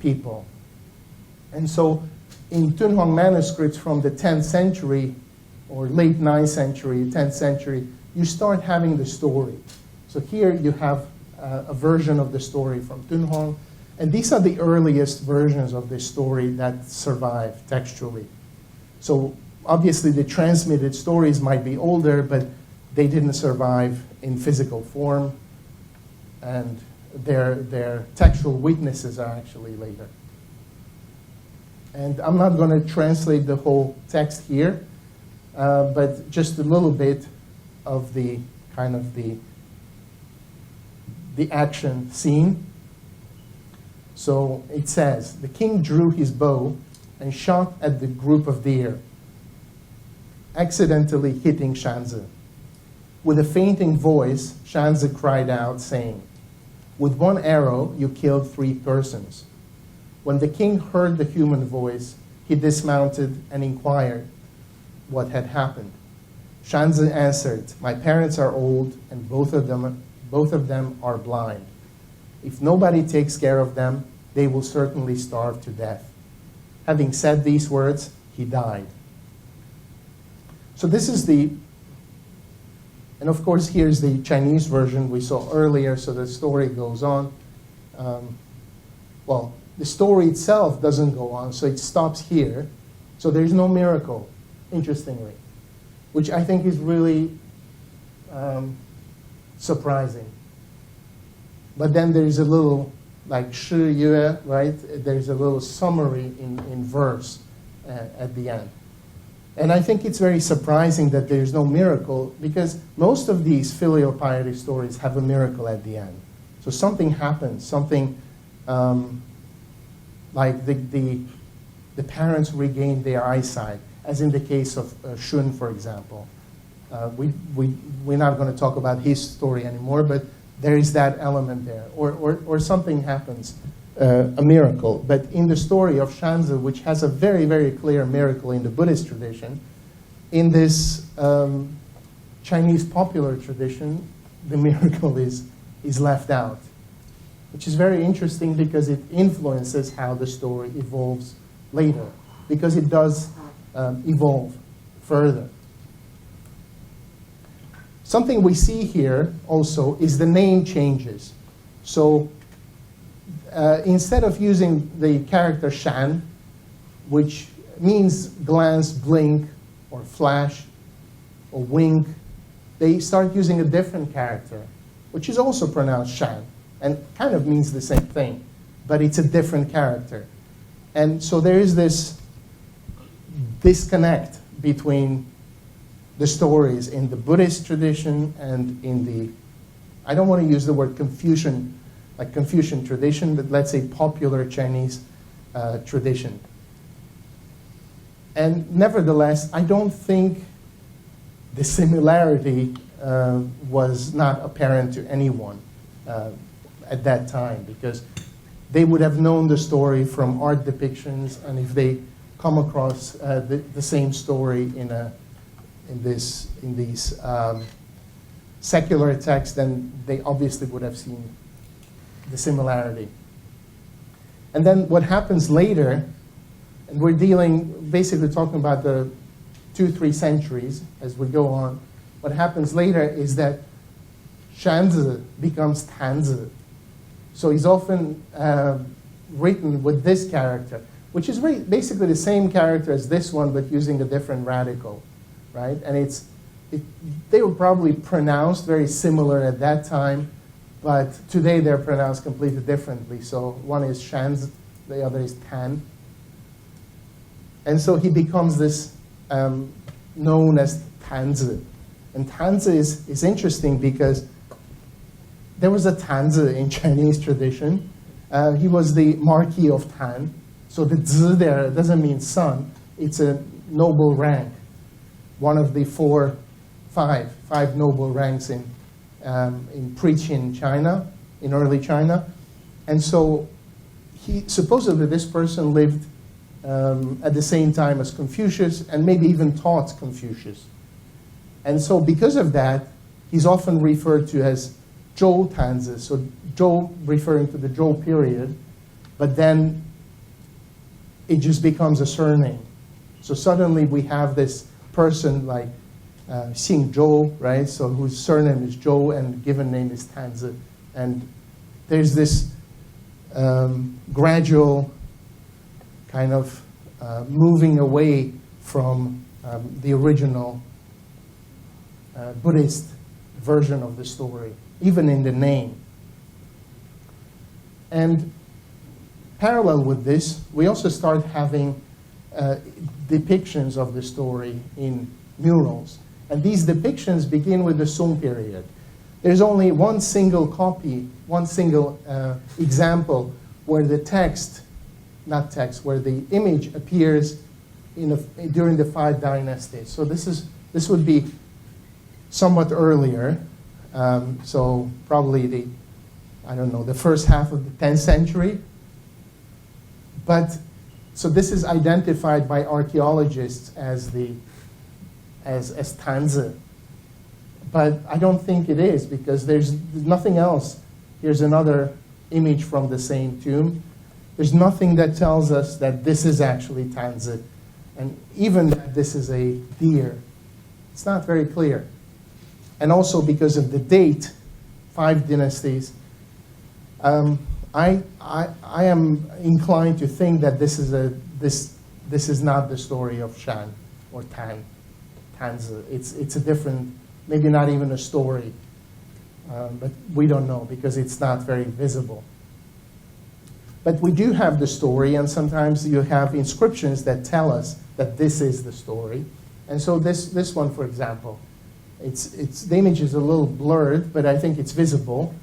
people. And so in Dunhuang manuscripts from the 10th century, or late 9th century, 10th century, you start having the story. So here you have a version of the story from Dunhuang, and these are the earliest versions of this story that survive textually. So obviously the transmitted stories might be older, but they didn't survive in physical form, and their textual witnesses are actually later. And I'm not going to translate the whole text here, but just a little bit of the kind of the action scene. So it says, the king drew his bow and shot at the group of deer, accidentally hitting Shanzi. With a fainting voice, Shanzi cried out, saying, "With one arrow you killed 3 persons." When the king heard the human voice, he dismounted and inquired what had happened. Shanzi answered, "My parents are old, and both of them are blind. If nobody takes care of them, they will certainly starve to death." Having said these words, he died. So this is and of course here's the Chinese version we saw earlier, so the story goes on. Well, the story itself doesn't go on, so it stops here. So there's no miracle, interestingly, which I think is really surprising. But then there's a little, like Shi Yue, right? There's a little summary in verse at the end. And I think it's very surprising that there's no miracle, because most of these filial piety stories have a miracle at the end. So something happens, something like the parents regain their eyesight, as in the case of Shun, for example. We're not going to talk about his story anymore, but there is that element there. Or something happens, a miracle. But in the story of Shanzi, which has a very, very clear miracle in the Buddhist tradition, in this Chinese popular tradition, the miracle is left out, which is very interesting because it influences how the story evolves later, because it does evolve further. Something we see here also is the name changes. So instead of using the character Shan, which means glance, blink, or flash, or wink, they start using a different character, which is also pronounced Shan, and kind of means the same thing, but it's a different character. And so there is this disconnect between the stories in the Buddhist tradition and in the, I don't want to use the word Confucian, like Confucian tradition, but let's say popular Chinese tradition. And nevertheless, I don't think the similarity was not apparent to anyone at that time, because they would have known the story from art depictions, and if they come across the same story in these secular texts, then they obviously would have seen the similarity. And then what happens later, and we're basically talking about the 2-3 centuries as we go on. What happens later is that Shanzi becomes Tanzi. So he's often written with this character, which is basically the same character as this one, but using a different radical, right? And they were probably pronounced very similar at that time, but today they're pronounced completely differently. So one is Shanzi, the other is Tan. And so he becomes this known as Tanzi. And Tanzi is interesting because there was a Tanzi in Chinese tradition. He was the Marquis of Tan. So the zi there doesn't mean son. It's a noble rank. One of the five noble ranks in pre-Qin China, in early China. And so supposedly this person lived at the same time as Confucius, and maybe even taught Confucius. And so because of that, he's often referred to as Zhou Tanzi. So Zhou referring to the Zhou period, but then it just becomes a surname. So suddenly we have this person like Xing Zhou, right? So whose surname is Zhou and given name is Tanzi. And there's this gradual kind of moving away from the original Buddhist version of the story, even in the name. And parallel with this, we also start having depictions of the story in murals. And these depictions begin with the Song period. There's only one single copy, one single example where the where the image appears during the 5 dynasties. So this would be somewhat earlier. So probably the first half of the 10th century. But so this is identified by archaeologists as Tanzi. But I don't think it is, because there's nothing else. Here's another image from the same tomb. There's nothing that tells us that this is actually Tanzi, and even that this is a deer. It's not very clear. And also because of the date, 5 dynasties, I am inclined to think that this is not the story of Shan or Tanzi. It's a different, maybe not even a story, but we don't know because it's not very visible. But we do have the story, and sometimes you have inscriptions that tell us that this is the story. And so this one, for example, the image is a little blurred, but I think it's visible.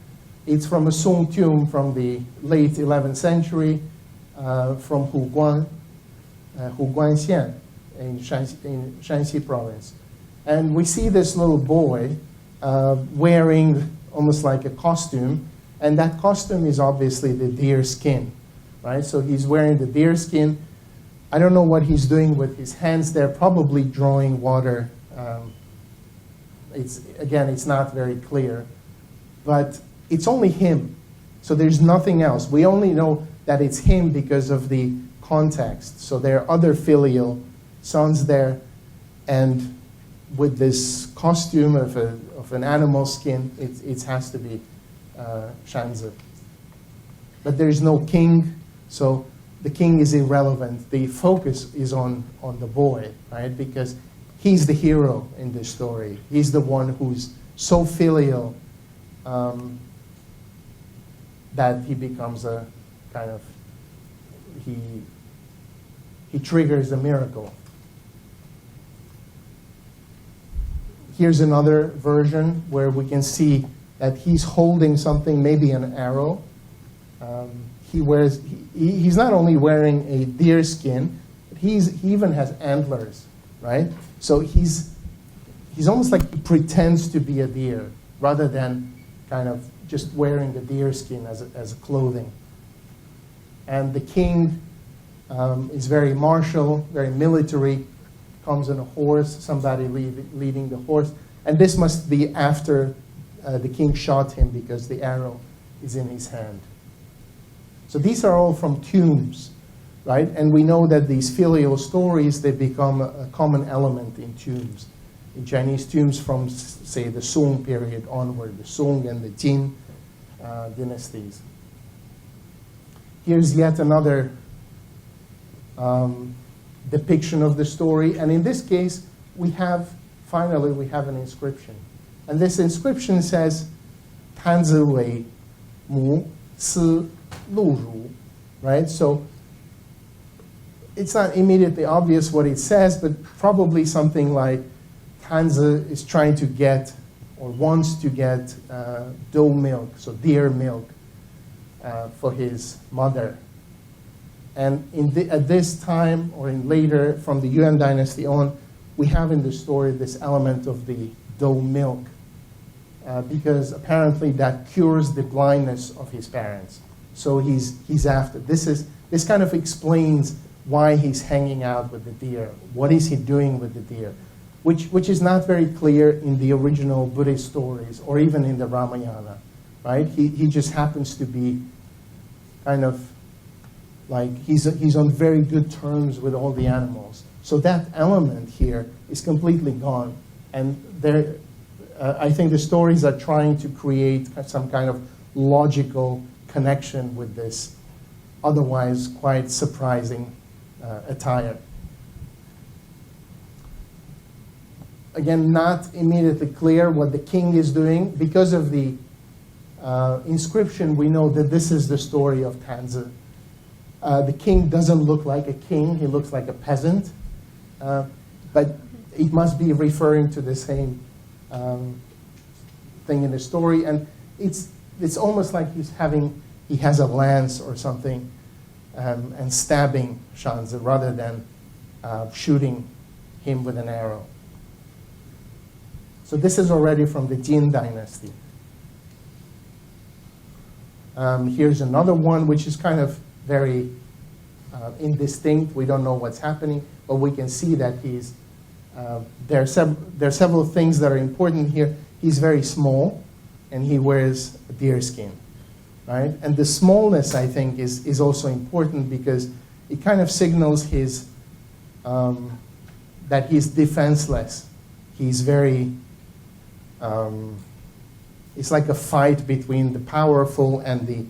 It's from a Song tomb from the late 11th century, from Huguanxian in Shanxi province. And we see this little boy wearing almost like a costume, and that costume is obviously the deer skin, right? So he's wearing the deer skin. I don't know what he's doing with his hands. They're probably drawing water. It's not very clear, but it's only him. So there's nothing else. We only know that it's him because of the context. So there are other filial sons there, and with this costume of an animal skin, it has to be Shanzi. But there is no king, so the king is irrelevant. The focus is on the boy, right? Because he's the hero in this story. He's the one who's so filial that he becomes a kind of, he triggers a miracle. Here's another version where we can see that he's holding something, maybe an arrow. He's not only wearing a deer skin, but he even has antlers, right? So he's almost like he pretends to be a deer rather than kind of just wearing the deer skin as a clothing. And the king is very martial, very military, comes on a horse, somebody leading the horse. And this must be after the king shot him because the arrow is in his hand. So these are all from tombs, right? And we know that these filial stories, they become a common element in tombs. In Chinese tombs from, say, the Song period onward, the Song and the Jin dynasties. Here's yet another depiction of the story. And in this case, finally, we have an inscription. And this inscription says, 摊子为母司路如, right? So it's not immediately obvious what it says, but probably something like Tanzi is trying to get or wants to get doe milk, so deer milk, for his mother. And at this time, or in later, from the Yuan dynasty on, we have in the story this element of the doe milk, because apparently that cures the blindness of his parents. So he's after. This kind of explains why he's hanging out with the deer. What is he doing with the deer? Which is not very clear in the original Buddhist stories or even in the Ramayana, right? He just happens to be kind of like he's on very good terms with all the animals. So that element here is completely gone. And I think the stories are trying to create some kind of logical connection with this otherwise quite surprising attire. Again, not immediately clear what the king is doing. Because of the inscription, we know that this is the story of Tanzi. The king doesn't look like a king. He looks like a peasant. But it must be referring to the same thing in the story. And it's almost like he has a lance or something and stabbing Shanzi rather than shooting him with an arrow. So this is already from the Jin dynasty. Here's another one which is kind of very indistinct. We don't know what's happening, but we can see that there are several things that are important here. He's very small, and he wears a deer skin, right? And the smallness, I think, is also important because it kind of signals that he's defenseless. He's very it's like a fight between the powerful and the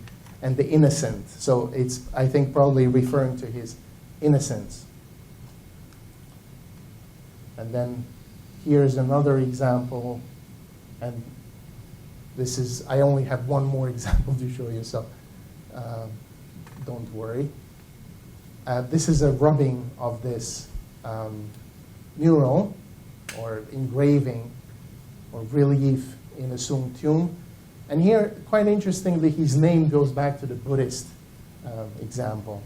innocent. So it's, I think, probably referring to his innocence. And then here's another example, and this is, I only have one more example to show you, so don't worry. This is a rubbing of this mural or engraving or relief in a Sung tomb. And here, quite interestingly, his name goes back to the Buddhist example.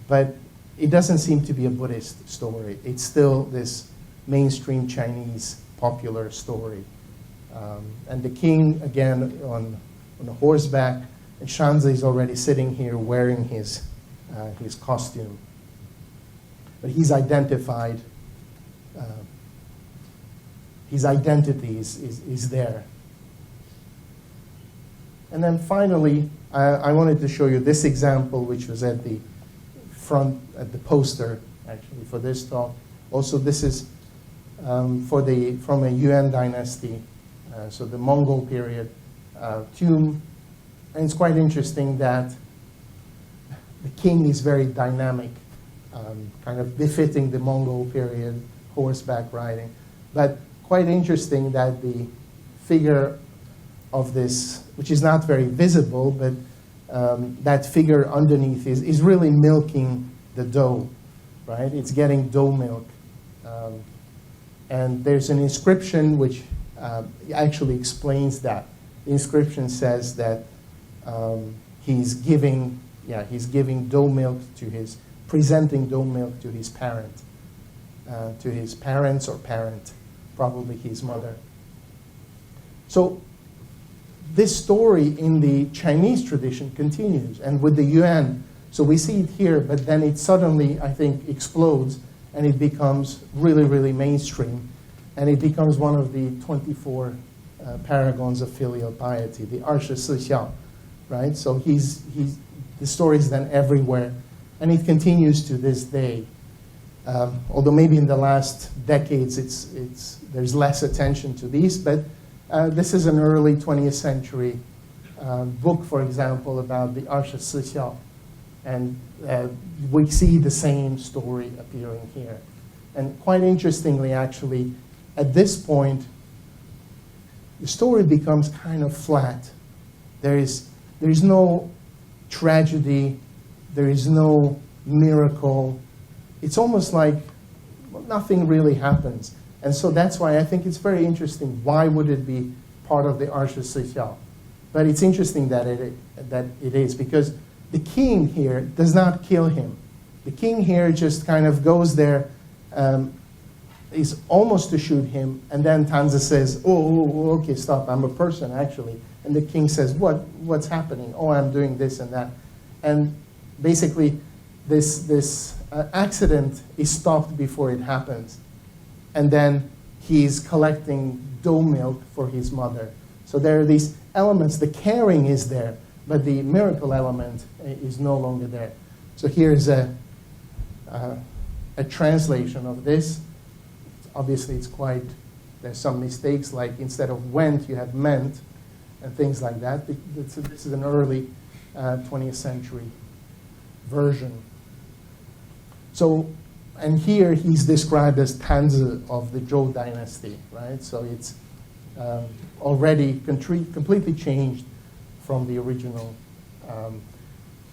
But it doesn't seem to be a Buddhist story. It's still this mainstream Chinese popular story. And the king, again, on a horseback, and Shanzi is already sitting here wearing his costume. But he's identified, his identity is there. And then finally, I wanted to show you this example, which was at the front, at the poster, actually, for this talk. Also, this is from a Yuan dynasty, so the Mongol period tomb. And it's quite interesting that the king is very dynamic, kind of befitting the Mongol period, horseback riding. But quite interesting that the figure of this, which is not very visible, but that figure underneath is really milking the doe, right? It's getting doe milk. And there's an inscription which actually explains that. The inscription says that he's giving doe milk presenting doe milk to his parent, to his parents or parent, probably his mother. So this story in the Chinese tradition continues, and with the Yuan, So we see it here, but then it suddenly, I think, explodes, and it becomes really, really mainstream. And it becomes one of the 24 paragons of filial piety, the 24 Filial, right? So the story is then everywhere, and it continues to this day. Although maybe in the last decades there's less attention to these, but this is an early 20th century book, for example, about the 24 Filial. And we see the same story appearing here. And quite interestingly, actually, at this point, the story becomes kind of flat. There is no tragedy, there is no miracle. It's almost like nothing really happens. And so that's why I think it's very interesting. Why would it be part of the 24 Filial? But it's interesting that it is, because the king here does not kill him. The king here just kind of goes there, is almost to shoot him, and then Tanzi says, oh, okay, stop, I'm a person, actually. And the king says, what's happening? Oh, I'm doing this and that. And basically, this accident is stopped before it happens. And then he's collecting dough milk for his mother. So there are these elements. The caring is there, but the miracle element is no longer there. So here's a translation of this. Obviously, there's some mistakes, like instead of went, you have meant, and things like that. This is an early 20th century version. So, and here he's described as Tanzi of the Zhou dynasty, right? So it's already completely changed from the original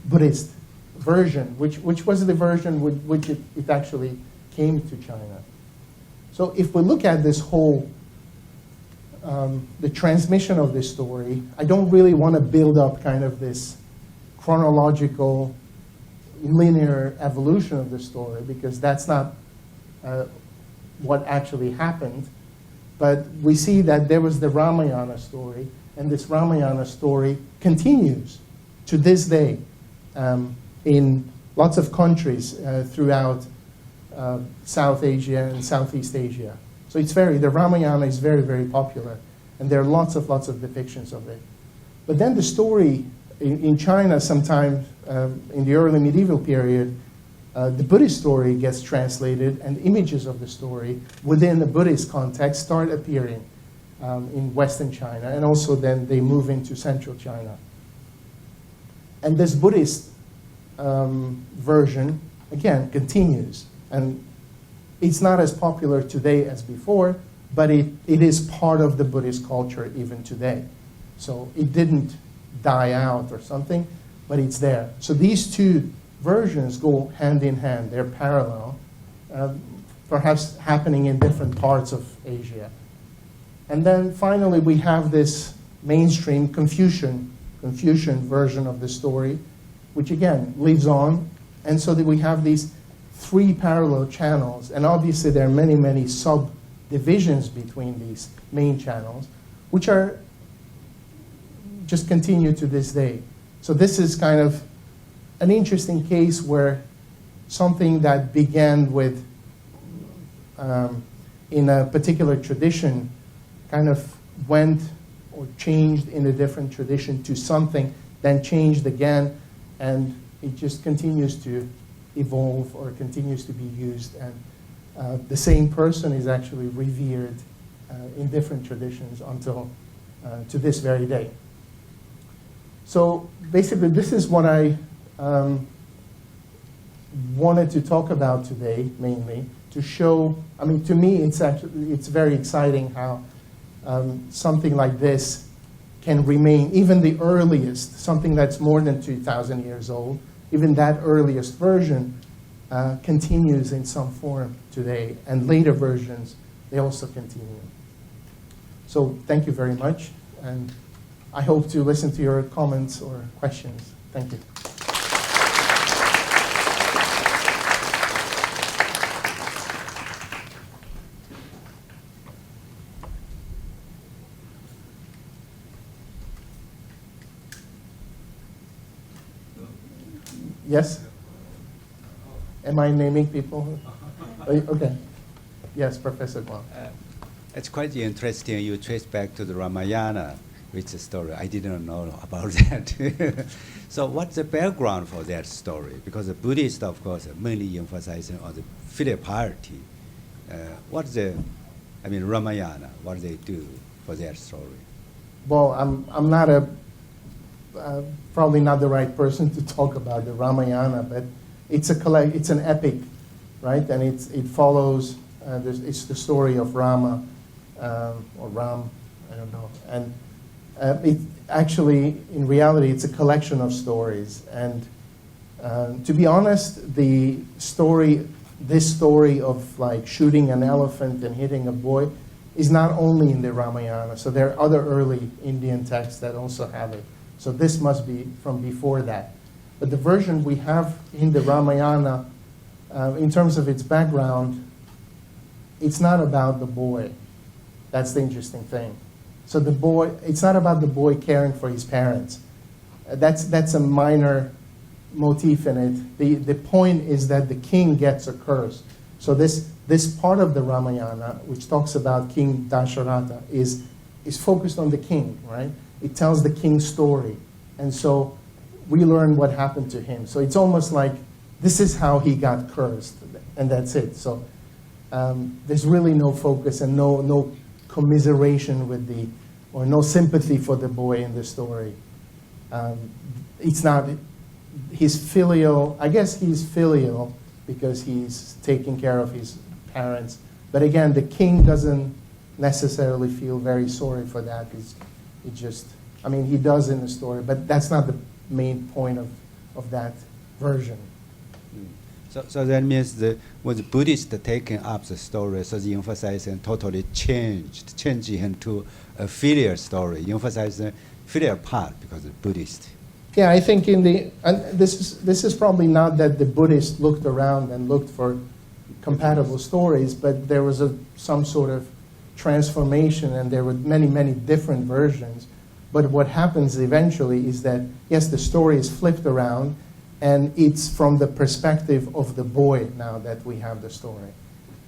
Buddhist version, which was the version with which it actually came to China. So if we look at this whole, the transmission of this story, I don't really want to build up kind of this chronological, linear evolution of the story, because that's not what actually happened. But we see that there was the Ramayana story, and this Ramayana story continues to this day in lots of countries throughout South Asia and Southeast Asia. So the Ramayana is very, very popular, and there are lots of depictions of it. But then the story in China, sometime in the early medieval period, the Buddhist story gets translated, and images of the story within the Buddhist context start appearing in Western China, and also then they move into Central China. And this Buddhist version, again, continues. And it's not as popular today as before, but it is part of the Buddhist culture even today. So it didn't die out or something, but it's there. So these two versions go hand in hand. They're parallel, perhaps happening in different parts of Asia. And then finally, we have this mainstream Confucian version of the story, which again lives on. And so that we have these three parallel channels, and obviously there are many, many subdivisions between these main channels, which are just continue to this day. So this is kind of an interesting case where something that began with in a particular tradition kind of went or changed in a different tradition to something, then changed again, and it just continues to evolve or continues to be used. And the same person is actually revered in different traditions until to this very day. So basically, this is what I wanted to talk about today, mainly, to show, I mean, to me, it's very exciting how something like this can remain, even the earliest, something that's more than 2,000 years old, even that earliest version continues in some form today, and later versions, they also continue. So thank you very much, and I hope to listen to your comments or questions. Thank you. Yes? Am I naming people? Okay. Yes, Professor Guang. It's quite interesting. You trace back to the Ramayana, which story. I didn't know about that. So what's the background for that story? Because the Buddhists, of course, are mainly emphasizing on the filial piety. What's the, Ramayana, what they do for that story? Well, I'm not probably not the right person to talk about the Ramayana, but it's an epic, right? And it follows. It's the story of Rama or Ram, I don't know. And it actually, in reality, it's a collection of stories. And to be honest, this story of like shooting an elephant and hitting a boy is not only in the Ramayana. So there are other early Indian texts that also have it. So this must be from before that. But the version we have in the Ramayana, in terms of its background, it's not about the boy. That's the interesting thing. So the boy, it's not about the boy caring for his parents. That's a minor motif in it. The point is that the king gets a curse. So this part of the Ramayana, which talks about King Dasharatha, is focused on the king, right? It tells the king's story. And so we learn what happened to him. So it's almost like this is how he got cursed, and that's it. So there's really no focus and no commiseration with or no sympathy for the boy in the story. It's not his filial. I guess he's filial because he's taking care of his parents. But again, the king doesn't necessarily feel very sorry for that. He does in the story, but that's not the main point of that version. So that means when the Buddhists taking up the story, so the emphasizing totally changing into a filial story, emphasizing filial part because the Buddhist. Yeah, I think this is probably not that the Buddhists looked around and looked for compatible stories, but there was some sort of transformation, and there were many, many different versions. But what happens eventually is that, yes, the story is flipped around, and it's from the perspective of the boy now that we have the story.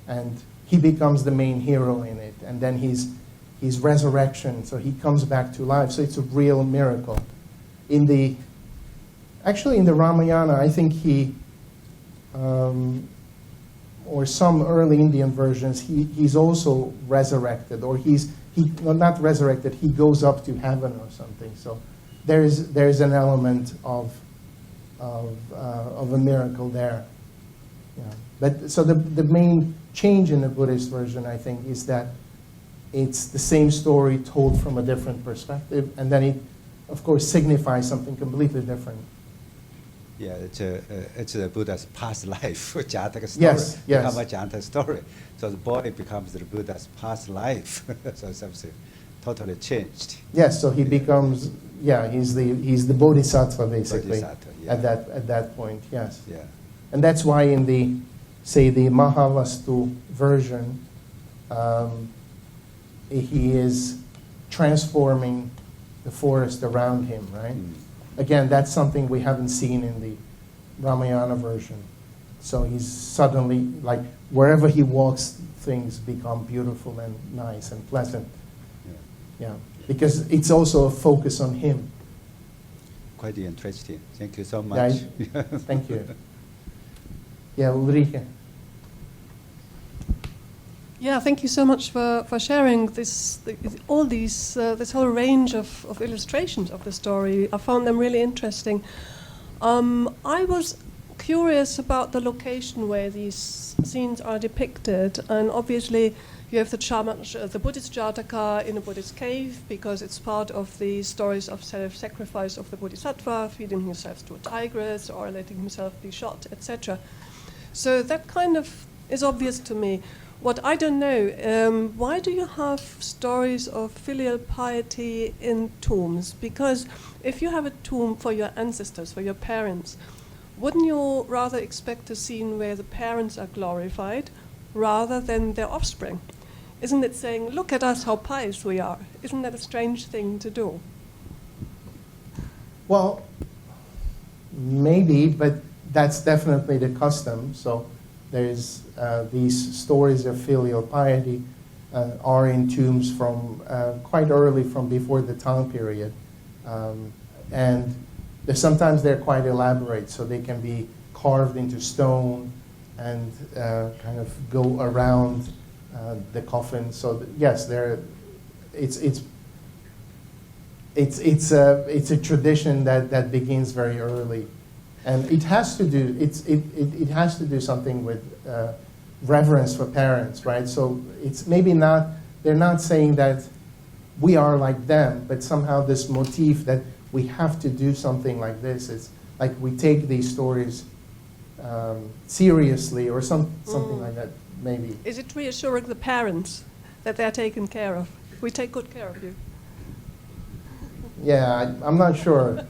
And he becomes the main hero in it, and then his resurrection, so he comes back to life. So it's a real miracle. In the Ramayana, I think or some early Indian versions, he's also resurrected, or not resurrected, he goes up to heaven or something. So there's an element of a miracle there. Yeah. But so the main change in the Buddhist version, I think, is that it's the same story told from a different perspective, and then it, of course, signifies something completely different. Yeah, it's the Buddha's past life, Jataka story. Yes. Become a Jataka story. So the boy becomes the Buddha's past life. So something totally changed. Yes, so he becomes, he's the Bodhisattva basically. Bodhisattva, yeah. At that point, yes. Yeah. And that's why in the Mahavastu version, he is transforming the forest around him, right? Mm. Again, that's something we haven't seen in the Ramayana version. So he's suddenly, like, wherever he walks, things become beautiful and nice and pleasant. Yeah, because it's also a focus on him. Quite interesting. Thank you so much. Yeah, thank you. Yeah, Ulrike. Yeah, thank you so much for sharing this whole range of illustrations of the story. I found them really interesting. I was curious about the location where these scenes are depicted, and obviously you have the Buddhist Jataka in a Buddhist cave because it's part of the stories of self-sacrifice of the Bodhisattva, feeding himself to a tigress or letting himself be shot, etc. So that kind of is obvious to me. What I don't know, why do you have stories of filial piety in tombs? Because if you have a tomb for your ancestors, for your parents, wouldn't you rather expect a scene where the parents are glorified rather than their offspring? Isn't it saying, look at us, how pious we are? Isn't that a strange thing to do? Well, maybe, but that's definitely the custom. So there's these stories of filial piety are in tombs from quite early, from before the Tang period. And sometimes they're quite elaborate, so they can be carved into stone and kind of go around the coffin. So yes, it's a tradition that begins very early, and it has to do something with reverence for parents, right? So it's maybe not, they're not saying that we are like them, but somehow this motif that we have to do something like this, it's like we take these stories seriously, or something like that, maybe. Is it reassuring the parents that they're taken care of? We take good care of you. Yeah, I'm not sure,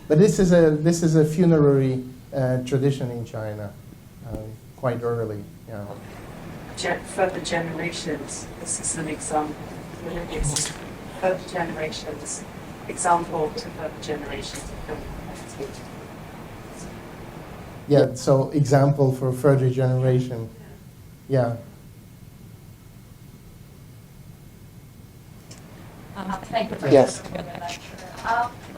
but this is a funerary tradition in China, quite early. Yeah. Further generations. This is an example. It's further generations. Example to further generations. Yeah. So example for further generation. Yeah. Thank you. Yes.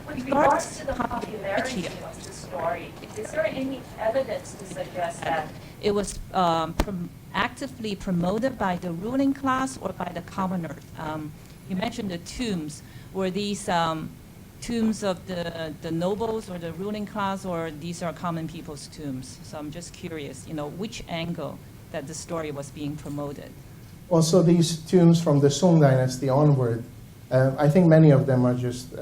With regards to the popularity of the story, is there any evidence to suggest that it was actively promoted by the ruling class or by the commoners? You mentioned the tombs. Were these tombs of the nobles or the ruling class, or these are common people's tombs? So I'm just curious, which angle that the story was being promoted. Also, these tombs from the Song Dynasty onward, I think many of them are just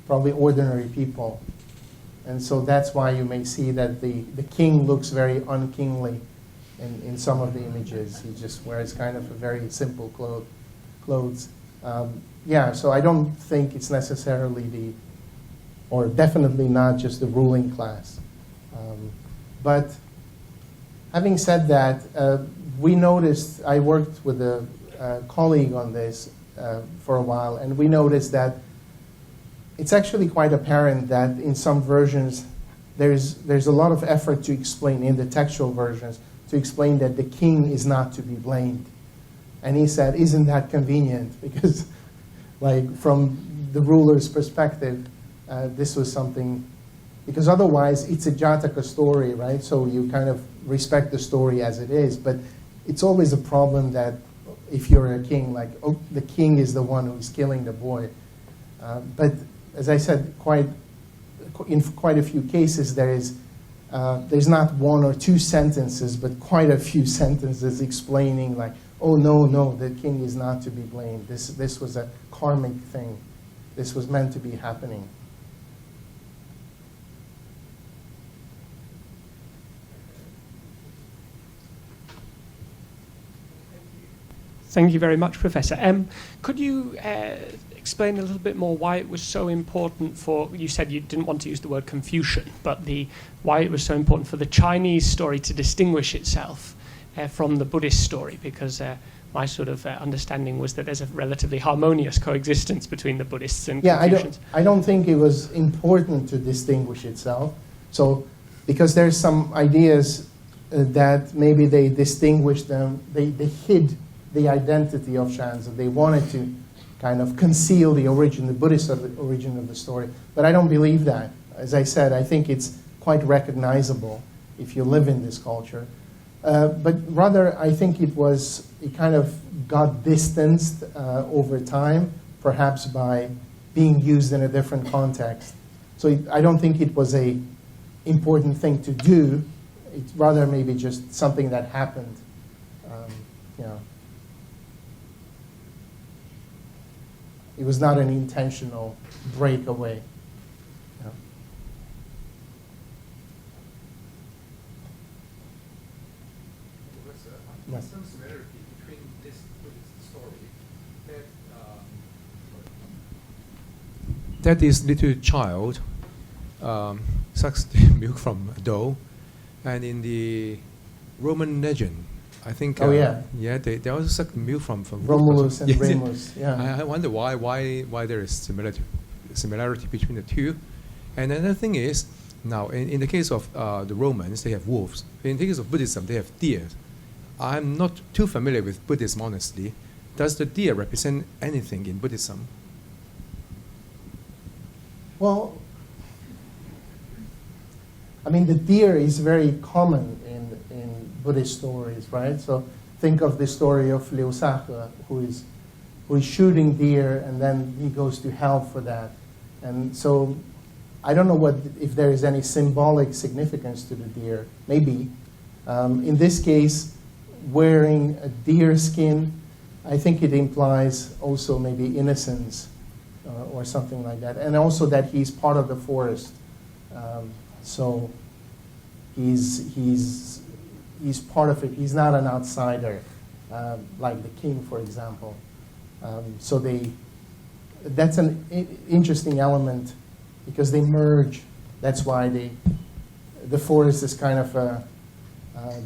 probably ordinary people. And so that's why you may see that the king looks very unkingly in some of the images. He just wears kind of a very simple clothes. Yeah, so I don't think it's necessarily or definitely not just the ruling class. But having said that, we noticed, I worked with a colleague on this for a while, and we noticed that it's actually quite apparent that in some versions there's a lot of effort to explain, in the textual versions, to explain that the king is not to be blamed. And he said, isn't that convenient? Because like from the ruler's perspective, this was something, because otherwise it's a Jataka story, right? So you kind of respect the story as it is, but it's always a problem that if you're a king, like, oh, the king is the one who's killing the boy. But as I said, in quite a few cases, there's not one or two sentences, but quite a few sentences explaining, like, oh, no, the king is not to be blamed. This was a karmic thing. This was meant to be happening. Thank you very much, Professor. Could you explain a little bit more why it was so important for, you said you didn't want to use the word Confucian, but why it was so important for the Chinese story to distinguish itself from the Buddhist story? Because my sort of understanding was that there's a relatively harmonious coexistence between the Buddhists and Confucians. I don't think it was important to distinguish itself. So, because there's some ideas that maybe they distinguished them, they hid the identity of Shanzi. They wanted to kind of conceal the Buddhist origin of the story. But I don't believe that. As I said, I think it's quite recognizable if you live in this culture. But rather, I think it kind of got distanced over time, perhaps by being used in a different context. So I don't think it was a important thing to do. It's rather maybe just something that happened. It was not an intentional breakaway. Yes. Some similarity between this story that this little child sucks the milk from a doe, and in the Roman legend, I think. They also suck milk from Romulus and Remus. I wonder why there is similarity between the two. And another thing is, Now, in the case of the Romans, they have wolves. In the case of Buddhism, they have deer. I'm not too familiar with Buddhism, honestly. Does the deer represent anything in Buddhism? Well, I mean, the deer is very common in Buddhist stories, right? So think of the story of Liu Sahe, who is shooting deer, and then he goes to hell for that. And so I don't know if there is any symbolic significance to the deer. Maybe. In this case, wearing a deer skin, I think it implies also maybe innocence or something like that. And also that he's part of the forest. So he's part of it. He's not an outsider, like the king, for example. So that's an interesting element because they merge. That's why the forest is kind of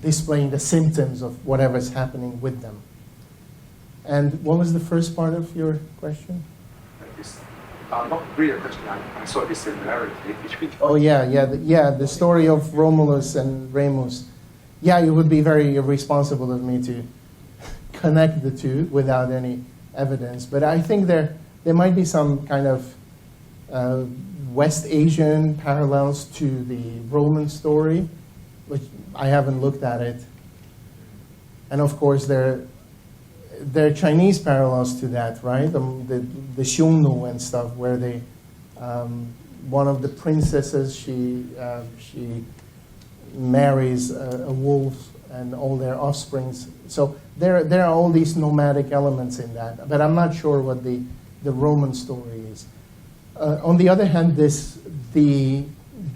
displaying the symptoms of whatever's happening with them. And what was the first part of your question? Not really a question. I saw the similarity between. Oh the story of Romulus and Remus. Yeah, it would be very irresponsible of me to connect the two without any evidence. But I think there might be some kind of West Asian parallels to the Roman story, which I haven't looked at it. And of course, there are Chinese parallels to that, right? The Xiongnu and stuff, where they, one of the princesses, she marries a wolf and all their offsprings. So there are all these nomadic elements in that, but I'm not sure what the Roman story is. On the other hand, the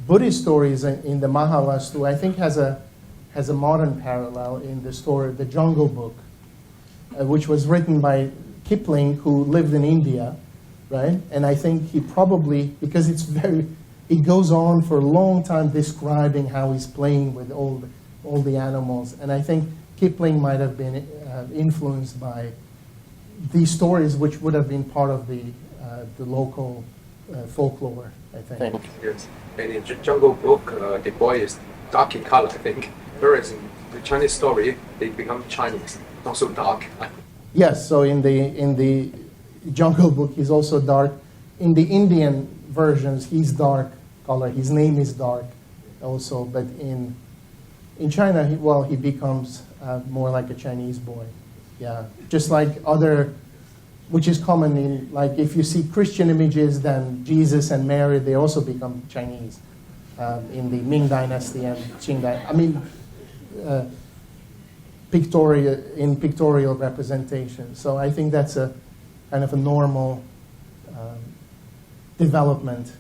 Buddhist stories in the Mahavastu, I think has a modern parallel in the story, the Jungle Book, which was written by Kipling, who lived in India, right? And I think he probably, because it goes on for a long time describing how he's playing with all the animals. And I think Kipling might have been influenced by these stories, which would have been part of the local folklore, I think. Yes. And in Jungle Book, the boy is dark in color, I think. Whereas in the Chinese story, they become Chinese, not so dark. Yes, so in the Jungle Book, he's also dark. In the Indian versions, he's dark color. His name is dark also, but in China, he becomes more like a Chinese boy. Yeah, just like which is common in, like, if you see Christian images, then Jesus and Mary, they also become Chinese in the Ming Dynasty and Qing Dynasty. I mean, pictorial representation. So I think that's a kind of a normal development.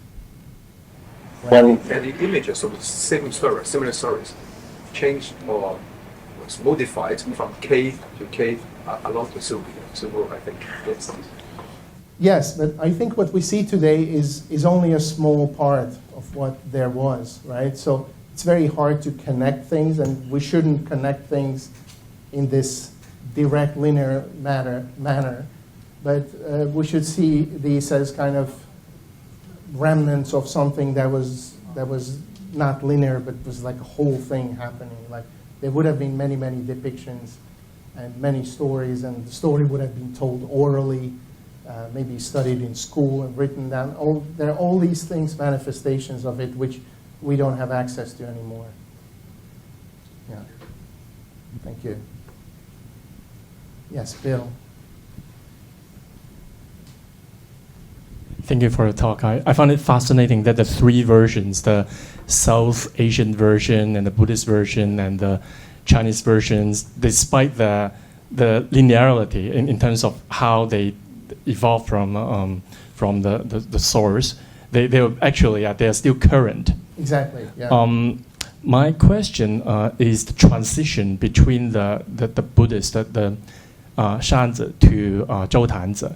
And the images of the same story, similar stories, changed or was modified from cave to cave along the Silver, I think. Yes, but I think what we see today is only a small part of what there was, right? So it's very hard to connect things, and we shouldn't connect things in this direct linear manner. But we should see these as kind of remnants of something that was not linear, but was like a whole thing happening. Like there would have been many, many depictions and many stories, and the story would have been told orally, maybe studied in school and written down. There are all these things, manifestations of it, which we don't have access to anymore. Yeah. Thank you. Yes, Bill. Thank you for the talk. I found it fascinating that the three versions, the South Asian version and the Buddhist version and the Chinese versions, despite the linearity in terms of how they evolved from the source, they are still current. Exactly. Yeah. My question is the transition between the Buddhist, the Shanzi to Zhou Tanzi.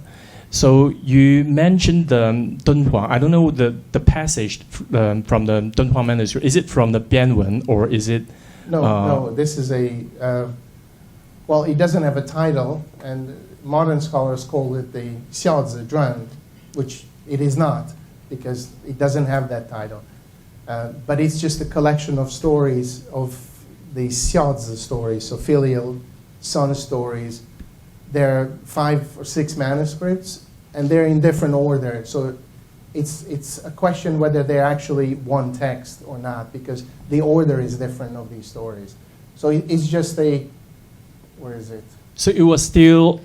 So you mentioned the Dunhuang. I don't know the passage from the Dunhuang manuscript. Is it from the Bianwen or is it? No. This is well, it doesn't have a title, and modern scholars call it the Xiaozi Zhuan, which it is not, because it doesn't have that title. But it's just a collection of stories of the Xiaozi stories, so filial son stories. There are 5 or 6 manuscripts, and they're in different order. So it's a question whether they're actually one text or not, because the order is different of these stories. So it's just where is it? So it was still,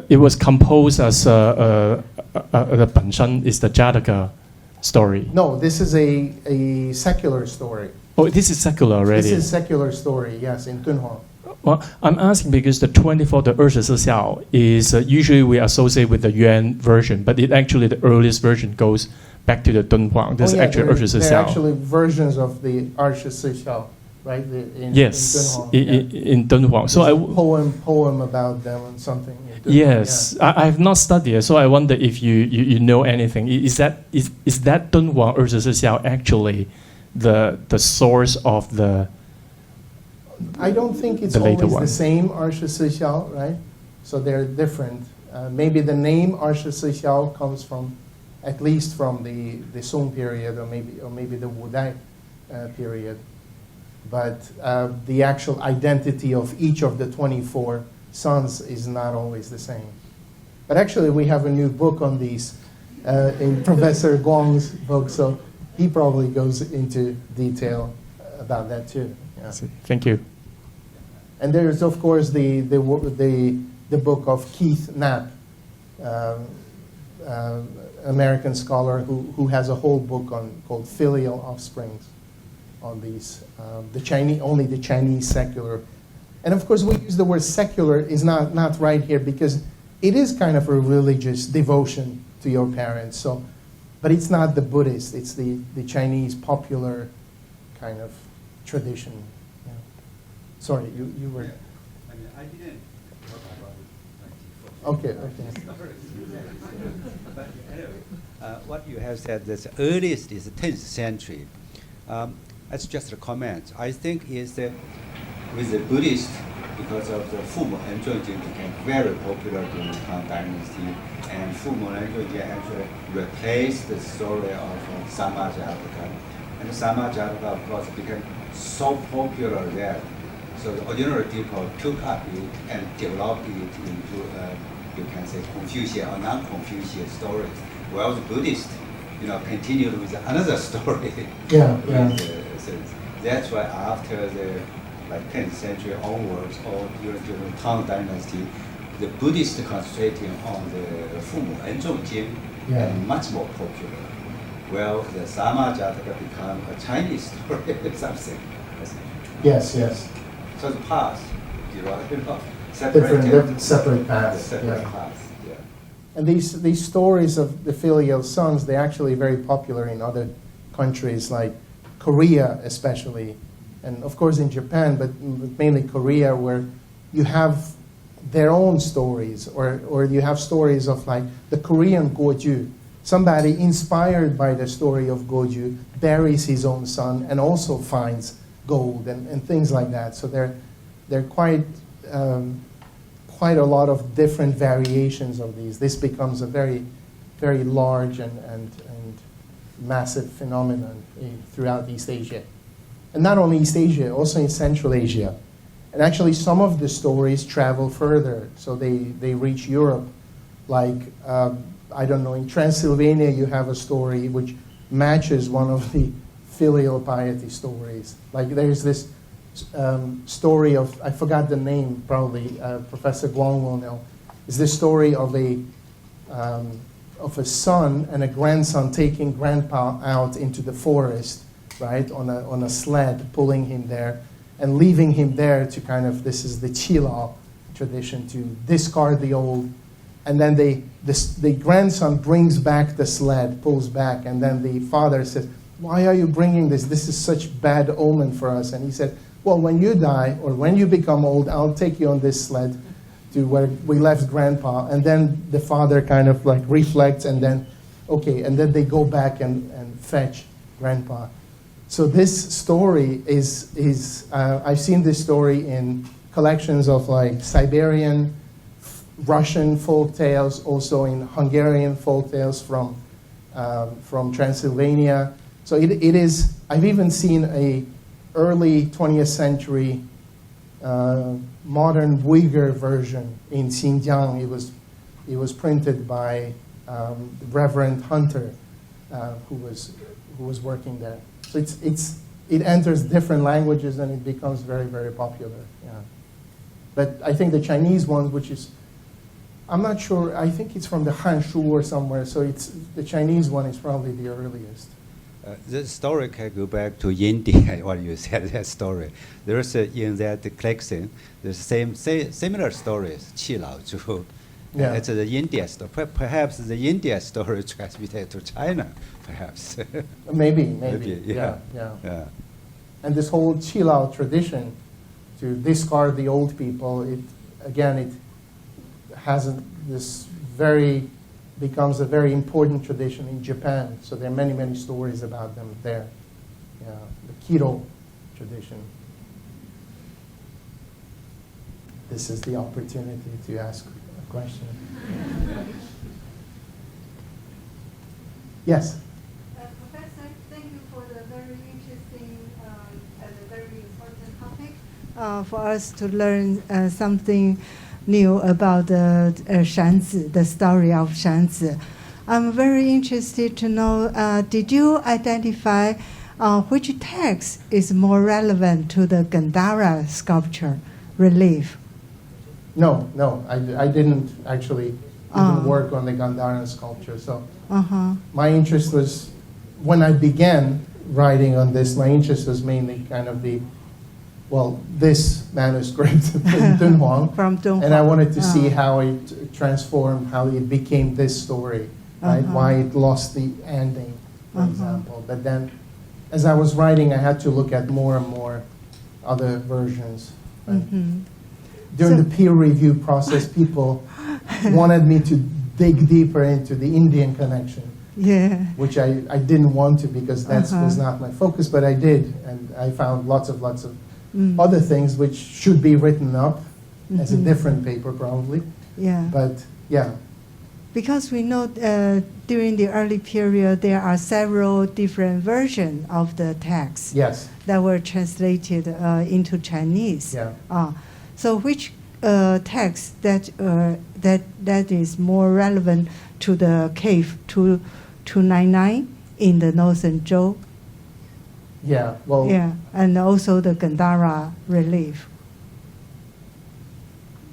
it was composed as the 本身 is the Jataka story. No, this is a secular story. Oh, this is secular already. This is secular story, yes, in Dunhuang. Well, I'm asking because the 24, the 24 is usually we associate with the Yuan version, but it actually the earliest version goes back to the Dunhuang. There's actually 24. They're actually versions of the 24, right? Yes, in Dunhuang. in Dunhuang. So poem about them and something. Yes, yeah. I have not studied it, so I wonder if you know anything. Is that Dunhuang 24 actually the source of the? I don't think it's always the same 24, right? So they're different. Maybe the name 24 comes from, at least from the Song period, or maybe the Wudai period. But the actual identity of each of the 24 sons is not always the same. But actually, we have a new book on these in Professor Guang's book, so he probably goes into detail about that too. Yeah. Thank you. And there's, of course, the book of Keith Knapp, American scholar who has a whole book called Filial Offsprings on these, only the Chinese secular. And of course, we use the word secular is not right here because it is kind of a religious devotion to your parents. So, but it's not the Buddhist, it's the Chinese popular kind of tradition. Sorry, you were. I mean, I didn't talk about it. Okay. But anyway, what you have said, the earliest is the 10th century. That's just a comment. I think is that with the Buddhist, because of the Fumo and Zhongjing became very popular during the Han Dynasty, and Fumo and Zhongjing actually replaced the story of Sama Jataka. And Sama Jataka, of course, became so popular there. So the ordinary people took up it and developed it into, you can say, Confucian or non-Confucian stories. While the Buddhists, continued with another story. Yeah. That's why after the 10th century onwards, or during the Tang Dynasty, the Buddhists concentrating on the Fumo and Zhongjing and much more popular. Well, the Sama Jataka become a Chinese story or something. Yes. So the past, separate paths. Separate paths. Yeah. And these stories of the filial sons, they're actually very popular in other countries like Korea, especially, and of course in Japan, but mainly Korea, where you have their own stories, or you have stories of like the Korean Goju. Somebody inspired by the story of Goju buries his own son and also finds gold and things like that. So there are quite a lot of different variations of these. This becomes a very, very large and massive phenomenon throughout East Asia. And not only East Asia, also in Central Asia. And actually some of the stories travel further. So they reach Europe. Like, I don't know, in Transylvania you have a story which matches one of the filial piety stories. Like there's this story of, I forgot the name, probably Professor Guang will know. It's this story of a son and a grandson taking grandpa out into the forest, right, on a sled, pulling him there, and leaving him there to kind of, this is the Qilao tradition, to discard the old. And then the grandson brings back the sled, pulls back, and then the father says, "Why are you bringing this? This is such bad omen for us." And he said, "Well, when you die or when you become old, I'll take you on this sled to where we left grandpa." And then the father kind of like reflects and then, okay, and then they go back and fetch grandpa. So this story is I've seen this story in collections of like Siberian, Russian folk tales, also in Hungarian folk tales from Transylvania. So it is, I've even seen a early 20th century modern Uyghur version in Xinjiang. It was printed by Reverend Hunter, who was working there. So it enters different languages and it becomes very, very popular. Yeah. But I think the Chinese one, which is, I'm not sure, I think it's from the Hanshu or somewhere, so the Chinese one is probably the earliest. The story can go back to India, what you said, that story. There's in that collection, there's similar stories, Qi Lao Zhu. Yeah. It's the India story. Perhaps the India story transmitted to China, perhaps. Maybe. Yeah. Yeah. And this whole Qi Lao tradition to discard the old people, it becomes a very important tradition in Japan. So there are many, many stories about them there. Yeah, the Kiro tradition. This is the opportunity to ask a question. Yes? Professor, thank you for the very interesting and a very important topic for us to learn something new about Shanzi, the story of Shanzi. I'm very interested to know, did you identify which text is more relevant to the Gandhara sculpture relief? No, I didn't actually even work on the Gandhara sculpture. So my interest was, when I began writing on this, my interest was mainly kind of this manuscript from Dunhuang. From Dunhuang. And I wanted to see how it transformed, how it became this story, right? Why it lost the ending, for example. But then, as I was writing, I had to look at more and more other versions. Right? During the peer review process, people wanted me to dig deeper into the Indian connection. Yeah. Which I didn't want to, because that was not my focus, but I did, and I found lots of other things which should be written up as a different paper probably. Yeah. But yeah. Because we know during the early period there are several different versions of the text. Yes. That were translated into Chinese. Yeah. So which text that is more relevant to the cave 299 in the northern Zhou? Yeah, well... Yeah, and also the Gandhara relief.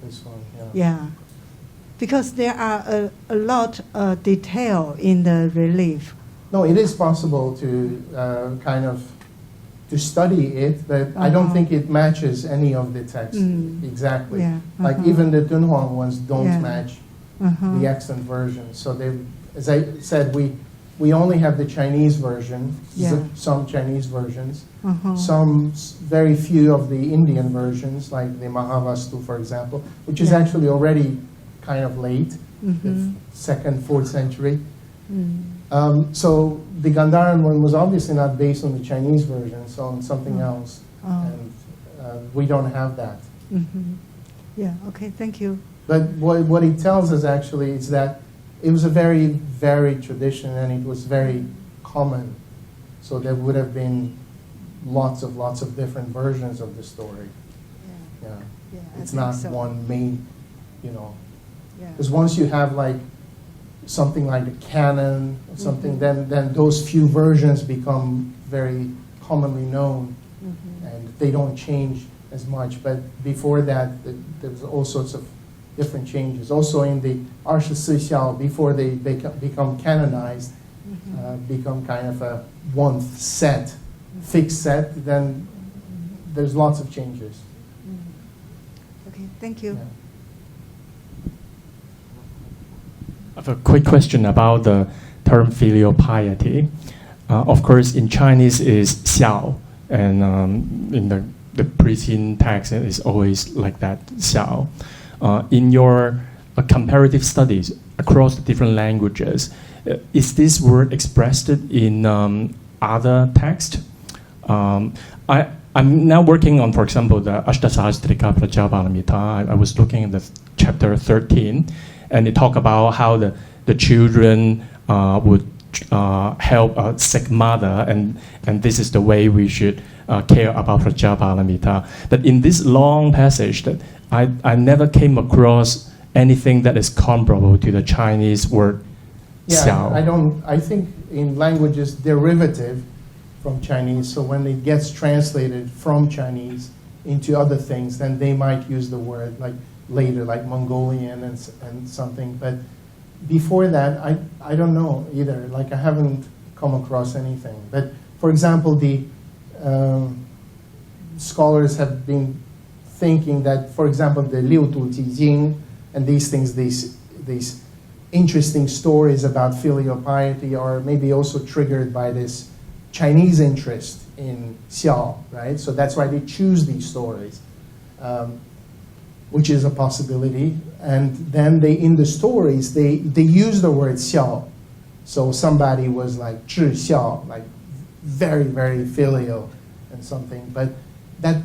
This one, yeah. Yeah, because there are a lot of detail in the relief. No, it is possible to to study it, but I don't think it matches any of the text exactly. Yeah. Like even the Dunhuang ones don't match Uh-huh. the extant version. So they, as I said, we only have the Chinese version, some Chinese versions, some very few of the Indian versions, like the Mahavastu, for example, which is actually already kind of late, the 2nd, 4th century. So the Gandharan one was obviously not based on the Chinese version, so on something else. And we don't have that. Yeah, okay, thank you. But what it tells us actually is that it was a very varied tradition and it was very common. So there would have been lots of different versions of the story. Yeah. It's not one main, because once you have like something like a canon or something, then those few versions become very commonly known and they don't change as much. But before that, there was all sorts of different changes. Also in the Arsha Sixiao, before they become canonized, become kind of a one set, fixed set, then there's lots of changes. Okay, thank you. Yeah. I have a quick question about the term filial piety. Of course, in Chinese is xiao, and in the preceding text it is always like that, xiao. In your comparative studies across the different languages, is this word expressed in other texts? I'm now working on, for example, the Ashtasahastrika Prajaparamita. I was looking at the chapter 13, and it talk about how the children would help a sick mother, and this is the way we should care about Prajaparamita. That in this long passage, that I never came across anything that is comparable to the Chinese word xiao. I think in languages derivative from Chinese, so when it gets translated from Chinese into other things, then they might use the word like later, like Mongolian and something. But before that, I don't know either. Like I haven't come across anything. But for example, the scholars have been thinking that, for example, the Liu Du Ji Jing and these things, these interesting stories about filial piety are maybe also triggered by this Chinese interest in xiao, right? So that's why they choose these stories, which is a possibility. And then in the stories, they use the word xiao. So somebody was like zhi xiao, like very, very filial and something. But that,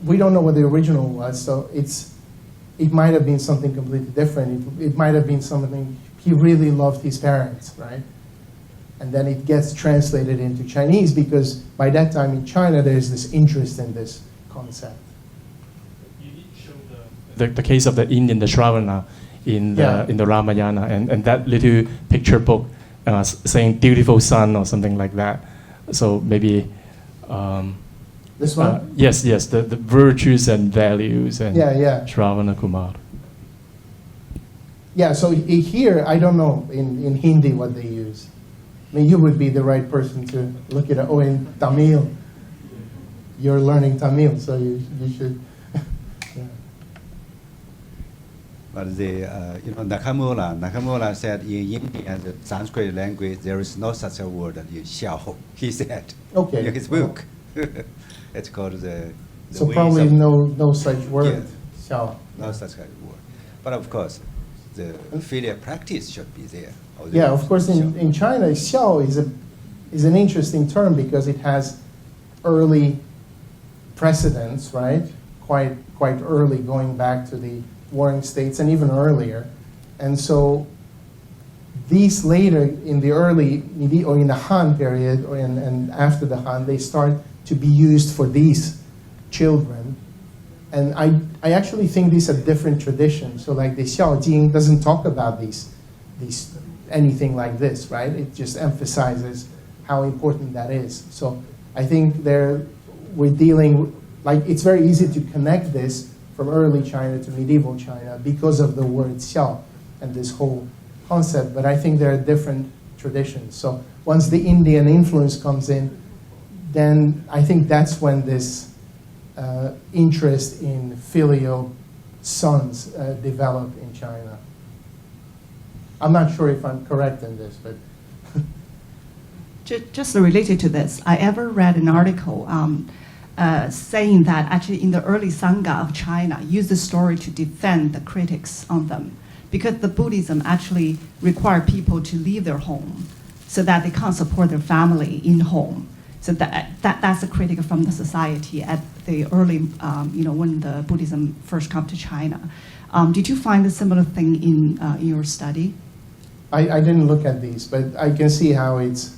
we don't know what the original was, so it might have been something completely different. It might have been something, he really loved his parents, right? And then it gets translated into Chinese because by that time in China there's this interest in this concept. You did show the case of the Indian, the Shravana in the Ramayana, and that little picture book saying "dutiful son" or something like that. So maybe. This one? Yes, the virtues and values and Shravana Kumar. Yeah, so here, I don't know in Hindi what they use. I mean, you would be the right person to look it up. Oh, in Tamil. You're learning Tamil, so you should. But Nakamura said in Indian, the Sanskrit language, there is no such a word as xiao, he said. Okay. In his book. It's called the so probably no such word, xiao. No such kind of word. But of course, the filial practice should be there. Yeah, of course, in China, xiao is an interesting term because it has early precedents, right? Quite early, going back to the Warring States and even earlier. And so these later, in the early, or in the Han period, and after the Han, they start to be used for these children. And I actually think these are different traditions. So like the Xiao Jing doesn't talk about these anything like this, right? It just emphasizes how important that is. So I think we're dealing, like it's very easy to connect this from early China to medieval China because of the word Xiao and this whole concept. But I think there are different traditions. So once the Indian influence comes in, then I think that's when this interest in filial sons developed in China. I'm not sure if I'm correct in this, but... Just related to this, I ever read an article saying that actually in the early Sangha of China, used the story to defend the critics on them, because the Buddhism actually required people to leave their home so that they can't support their family in home. So that's a critic from the society at the early, when the Buddhism first come to China. Did you find a similar thing in your study? I didn't look at these, but I can see how it's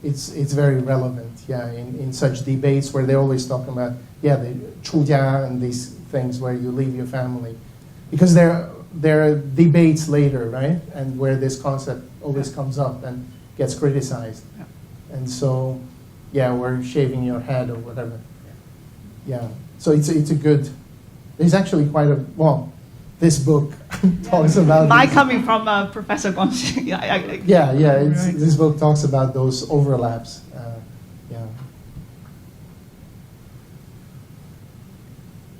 very relevant, in such debates where they're always talking about, the 出家 and these things where you leave your family. Because there are debates later, right? And where this concept always comes up and gets criticized. Yeah. And so, we're shaving your head or whatever. Yeah. So it's a good, there's actually quite this book talks about... coming from Professor Guangxi. This book talks about those overlaps.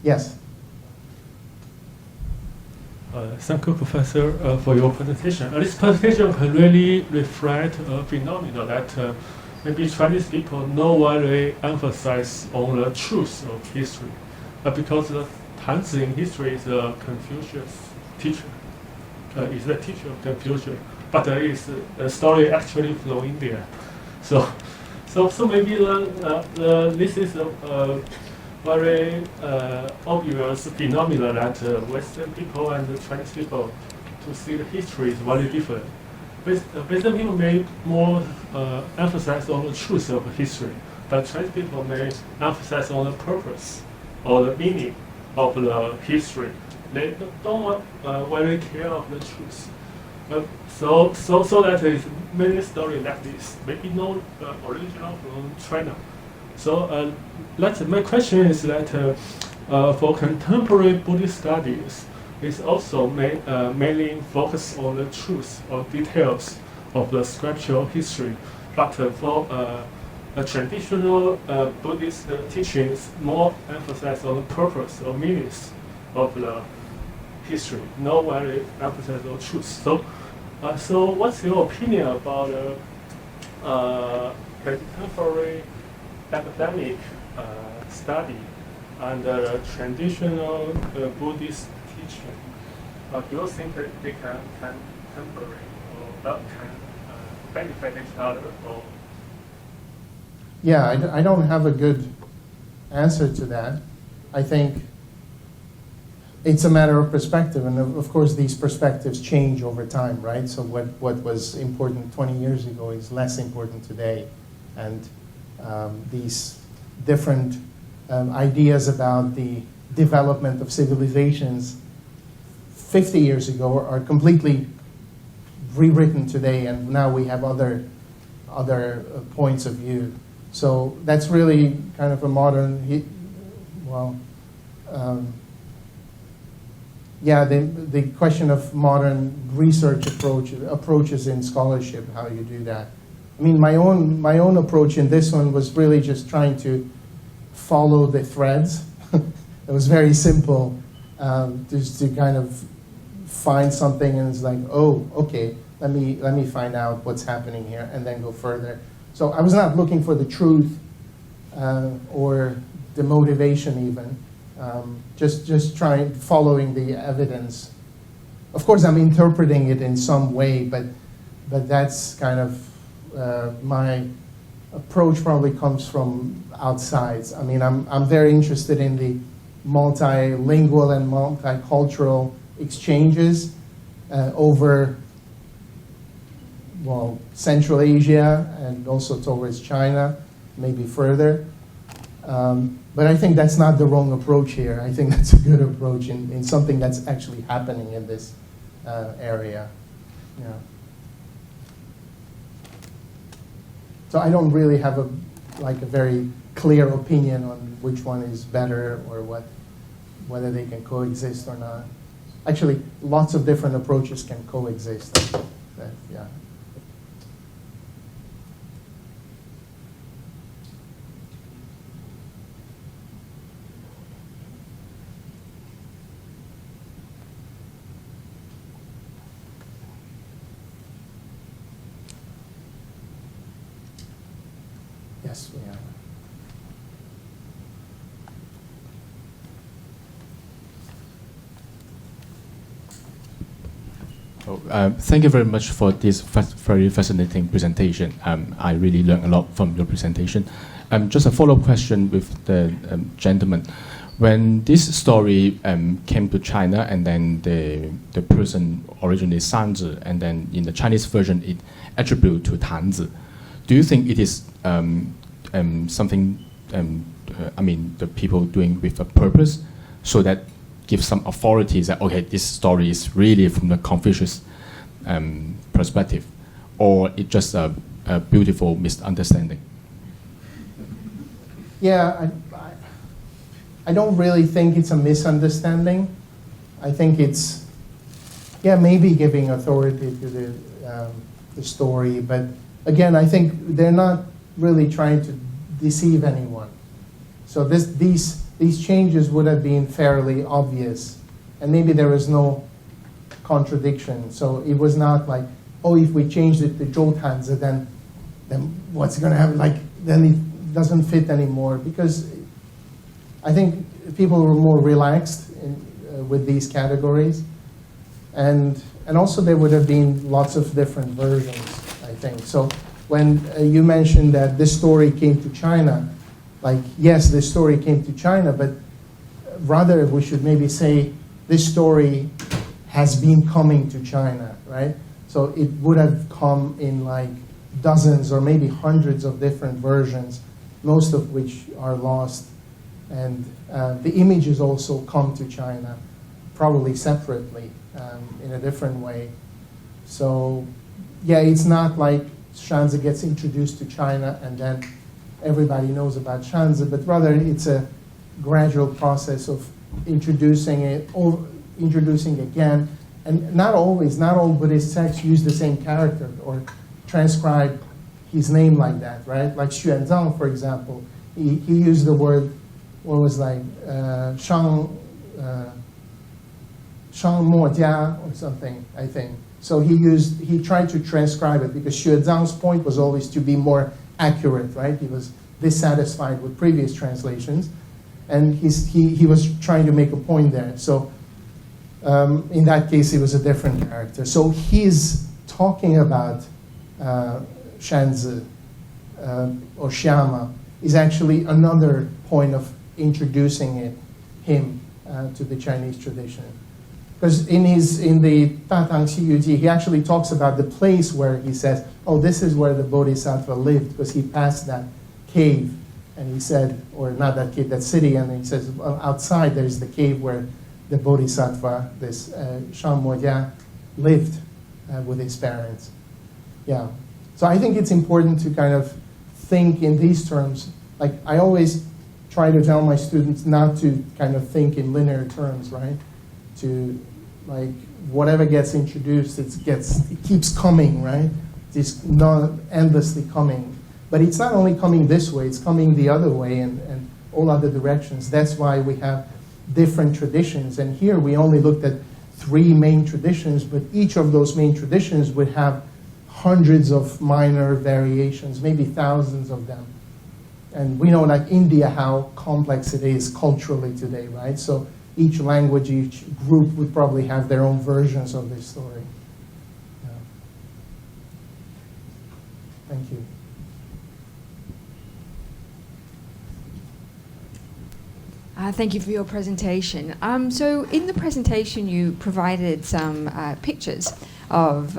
Yes? Thank you, Professor, for your presentation. This presentation can really reflect a phenomenon that maybe Chinese people not very emphasize on the truth of history, because the Tanzi in history is a Confucius teacher. Is the teacher of Confucius, but it's a story actually from India. So maybe this is a very obvious phenomenon that Western people and Chinese people to see the history is very different. Western people may more emphasize on the truth of history, but Chinese people may emphasize on the purpose or the meaning of the history. They don't want very care of the truth. So that is many stories like this, maybe no original from China. So my question is that for contemporary Buddhist studies, it's also mainly focused on the truth or details of the scriptural history. But for a traditional Buddhist teachings, more emphasis on the purpose or meanings of the history, no very emphasis on truth. So what's your opinion about contemporary academic study and traditional Buddhist teaching? Do you think that they can contemporary or can benefit each other? Or? Yeah, I don't have a good answer to that. I think it's a matter of perspective, and of course these perspectives change over time, right? So what was important 20 years ago is less important today, and these different ideas about the development of civilizations 50 years ago are completely rewritten today, and now we have other points of view. So that's really kind of a modern, the question of modern research approaches in scholarship, how you do that. I mean, my own approach in this one was really just trying to follow the threads. It was very simple, just to kind of find something and it's like, oh, okay, let me find out what's happening here and then go further. So I was not looking for the truth or the motivation even. Just following the evidence. Of course, I'm interpreting it in some way, but that's kind of my approach. Probably comes from outside. I mean, I'm very interested in the multilingual and multicultural exchanges over Central Asia and also towards China, maybe further. But I think that's not the wrong approach here. I think that's a good approach in something that's actually happening in this area. Yeah. So I don't really have a very clear opinion on which one is better or whether they can coexist or not. Actually, lots of different approaches can coexist. Yeah. Yes, we are. Thank you very much for this very fascinating presentation. I really learned a lot from your presentation. Just a follow-up question with the gentleman. When this story came to China, and then the person originally Sanzi, and then in the Chinese version it attributed to Tanzi, do you think it is something, the people doing with a purpose, so that gives some authority that, okay, this story is really from the Confucius perspective, or it's just a beautiful misunderstanding? Yeah, I don't really think it's a misunderstanding. I think it's, maybe giving authority to the story, but again, I think they're not really trying to deceive anyone. So these changes would have been fairly obvious, and maybe there was no contradiction. So it was not like, oh, if we changed it to Zhoutanzi, then what's going to happen? Then it doesn't fit anymore, because I think people were more relaxed with these categories, and also there would have been lots of different versions, I think. So when you mentioned that this story came to China, yes, this story came to China, but rather we should maybe say this story has been coming to China, right? So it would have come in like dozens or maybe hundreds of different versions, most of which are lost. And the images also come to China, probably separately, in a different way. So yeah, it's not like Shanzi gets introduced to China and then everybody knows about Shanzi, but rather it's a gradual process of introducing it, or introducing again. And not always, not all Buddhist texts use the same character or transcribe his name like that, right? Like Xuanzang, for example, he used the word, what was like, Shang Mo Jia or something, I think. So he tried to transcribe it because Xuanzang's point was always to be more accurate, right? He was dissatisfied with previous translations, and he was trying to make a point there. So in that case, it was a different character. So he's talking about Shanzi or Xiama is actually another point of introducing him to the Chinese tradition. Because in the Da Tang Xi Yu Ji, he actually talks about the place where he says, oh, this is where the Bodhisattva lived, because he passed that cave, and he said, or not that cave, that city, and he says, well, outside there's the cave where the Bodhisattva, this Shang Mo-jia, lived with his parents. Yeah. So I think it's important to kind of think in these terms. Like, I always try to tell my students not to kind of think in linear terms, right? To, like, whatever gets introduced, it keeps coming, right? It's not endlessly coming. But it's not only coming this way, it's coming the other way and all other directions. That's why we have different traditions. And here we only looked at 3 main traditions, but each of those main traditions would have hundreds of minor variations, maybe thousands of them. And we know, like India, how complex it is culturally today, right? So each language, each group would probably have their own versions of this story. Yeah. Thank you. Thank you for your presentation. So in the presentation, you provided some pictures of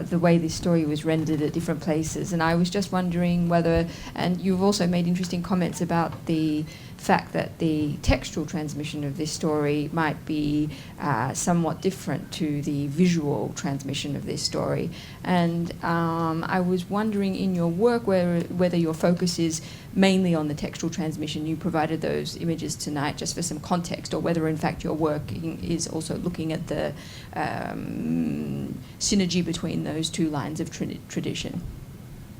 the way this story was rendered at different places. And I was just wondering whether, and you've also made interesting comments about the fact that the textual transmission of this story might be somewhat different to the visual transmission of this story. And I was wondering in your work whether your focus is mainly on the textual transmission. You provided those images tonight just for some context, or whether in fact your work is also looking at the synergy between those 2 lines of tradition.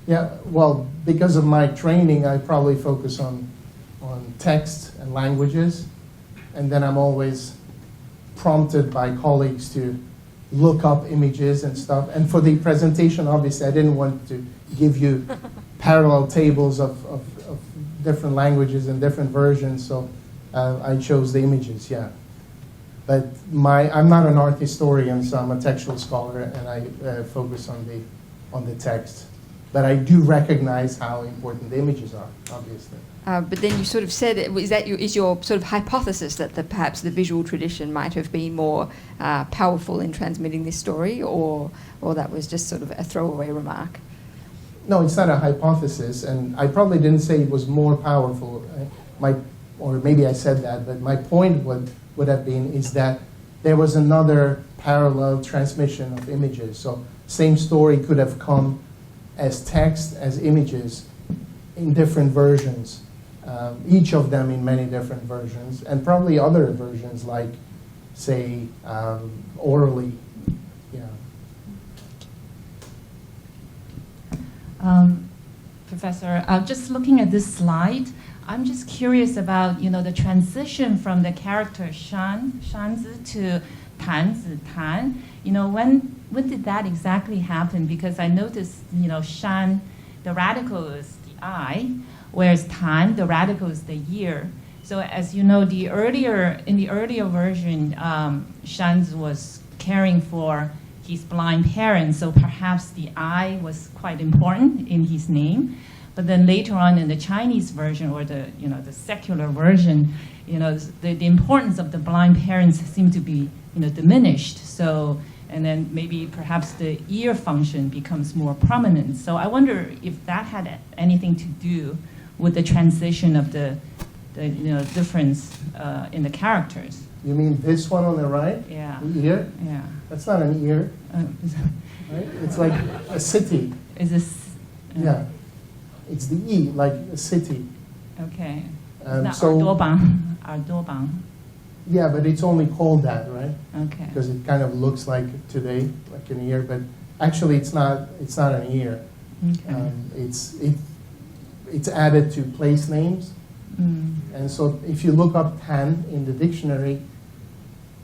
Yeah, well, because of my training, I probably focus on text and languages, and then I'm always prompted by colleagues to look up images and stuff. And for the presentation, obviously, I didn't want to give you parallel tables of different languages and different versions, so I chose the images, yeah. But I'm not an art historian, so I'm a textual scholar, and I focus on the text. But I do recognize how important the images are, obviously. But then you sort of said, is your sort of hypothesis that perhaps the visual tradition might have been more powerful in transmitting this story, or that was just sort of a throwaway remark? No, it's not a hypothesis, and I probably didn't say it was more powerful. Or maybe I said that, but my point would have been is that there was another parallel transmission of images. So same story could have come as text, as images, in different versions, each of them in many different versions, and probably other versions like, say, orally. Professor, just looking at this slide, I'm just curious about, the transition from the character Shanzi to Tanzi, Tan. When did that exactly happen? Because I noticed, Shan, the radical is the I, whereas Tan, the radical is the year. So as you know, in the earlier version, Shanzi was caring for his blind parents, so perhaps the I was quite important in his name. But then later on in the Chinese version, or the secular version, the importance of the blind parents seemed to be diminished. So and then maybe perhaps the ear function becomes more prominent. So I wonder if that had anything to do with the transition of the difference in the characters. You mean this one on the right? Yeah. The ear? Yeah. That's not an ear. Right? It's like a city. Is this? Yeah. It's the E, like a city. Okay. So, 耳朵榜, 耳朵榜. yeah, but it's only called that, right? Okay. Because it kind of looks like today, like an ear, but actually it's not an ear. Okay. It's added to place names. And so if you look up Tan in the dictionary,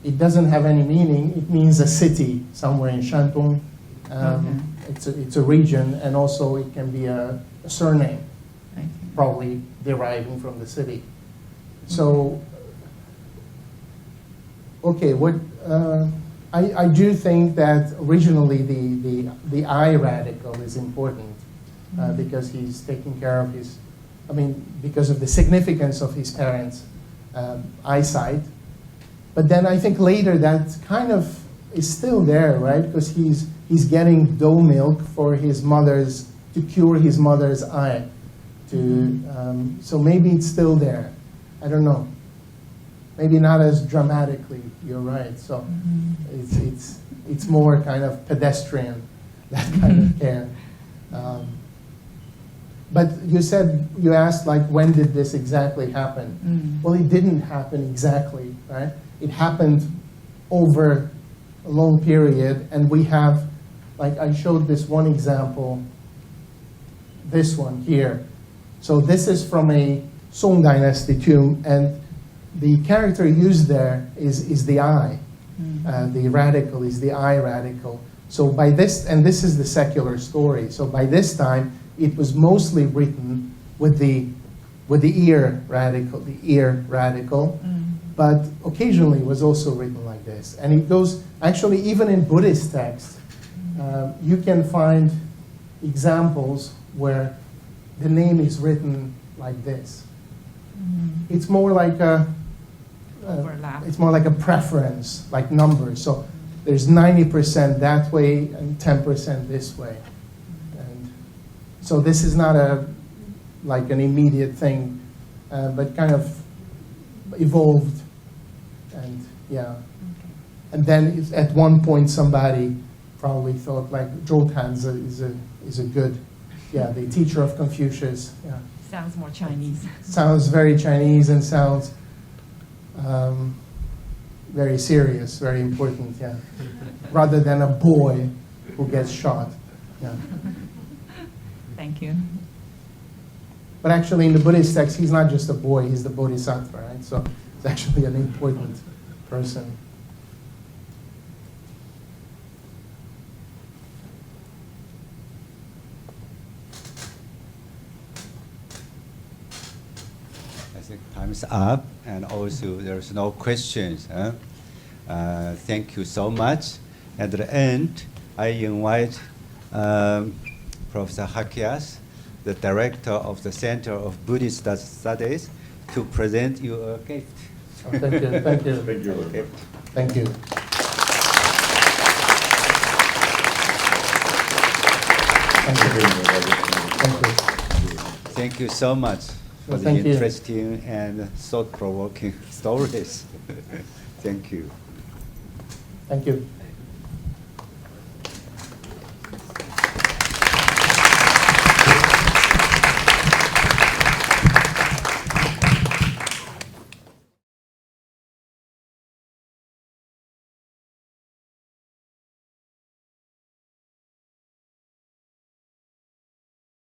it doesn't have any meaning. It means a city somewhere in Shandong. It's a region, and also it can be a surname, probably deriving from the city. So, okay, I do think that originally the I radical is important because he's taking care of his, because of the significance of his parents' eyesight. But then I think later that kind of is still there, right? Because he's getting dough milk for his mother's, to cure his mother's eye. So maybe it's still there. I don't know. Maybe not as dramatically, you're right. So it's more kind of pedestrian, that kind of care. But you asked, like, when did this exactly happen? Well, it didn't happen exactly, right? It happened over a long period, and we have, like I showed this one example, this one here. So this is from a Song Dynasty tomb, and the character used there is the eye. The radical is the eye radical. So by this, and this is the secular story, so by this time, it was mostly written with the ear radical, but occasionally it was also written like this. And it goes, actually, even in Buddhist texts, you can find examples where the name is written like this. It's more like a preference, like numbers. So there's 90% that way and 10% this way. And so this is not like an immediate thing, but kind of evolved. And yeah. And then at one point somebody probably thought like Zhou Tanzi is a good, the teacher of Confucius. Yeah. Sounds more Chinese. Sounds very Chinese and sounds very serious, very important, yeah. Rather than a boy who gets shot. Yeah. Thank you. But actually in the Buddhist text, he's not just a boy, he's the bodhisattva, right? So he's actually an important person. I think time's up, and also there's no questions. Thank you so much. At the end, I invite Professor Hakias, the director of the Center of Buddhist Studies, to present you a gift. Oh, thank you. Thank you. Thank you. Okay. Thank you. Thank you. Thank you. Thank you so much for the Thank you. interesting and thought-provoking stories. Thank you. Thank you.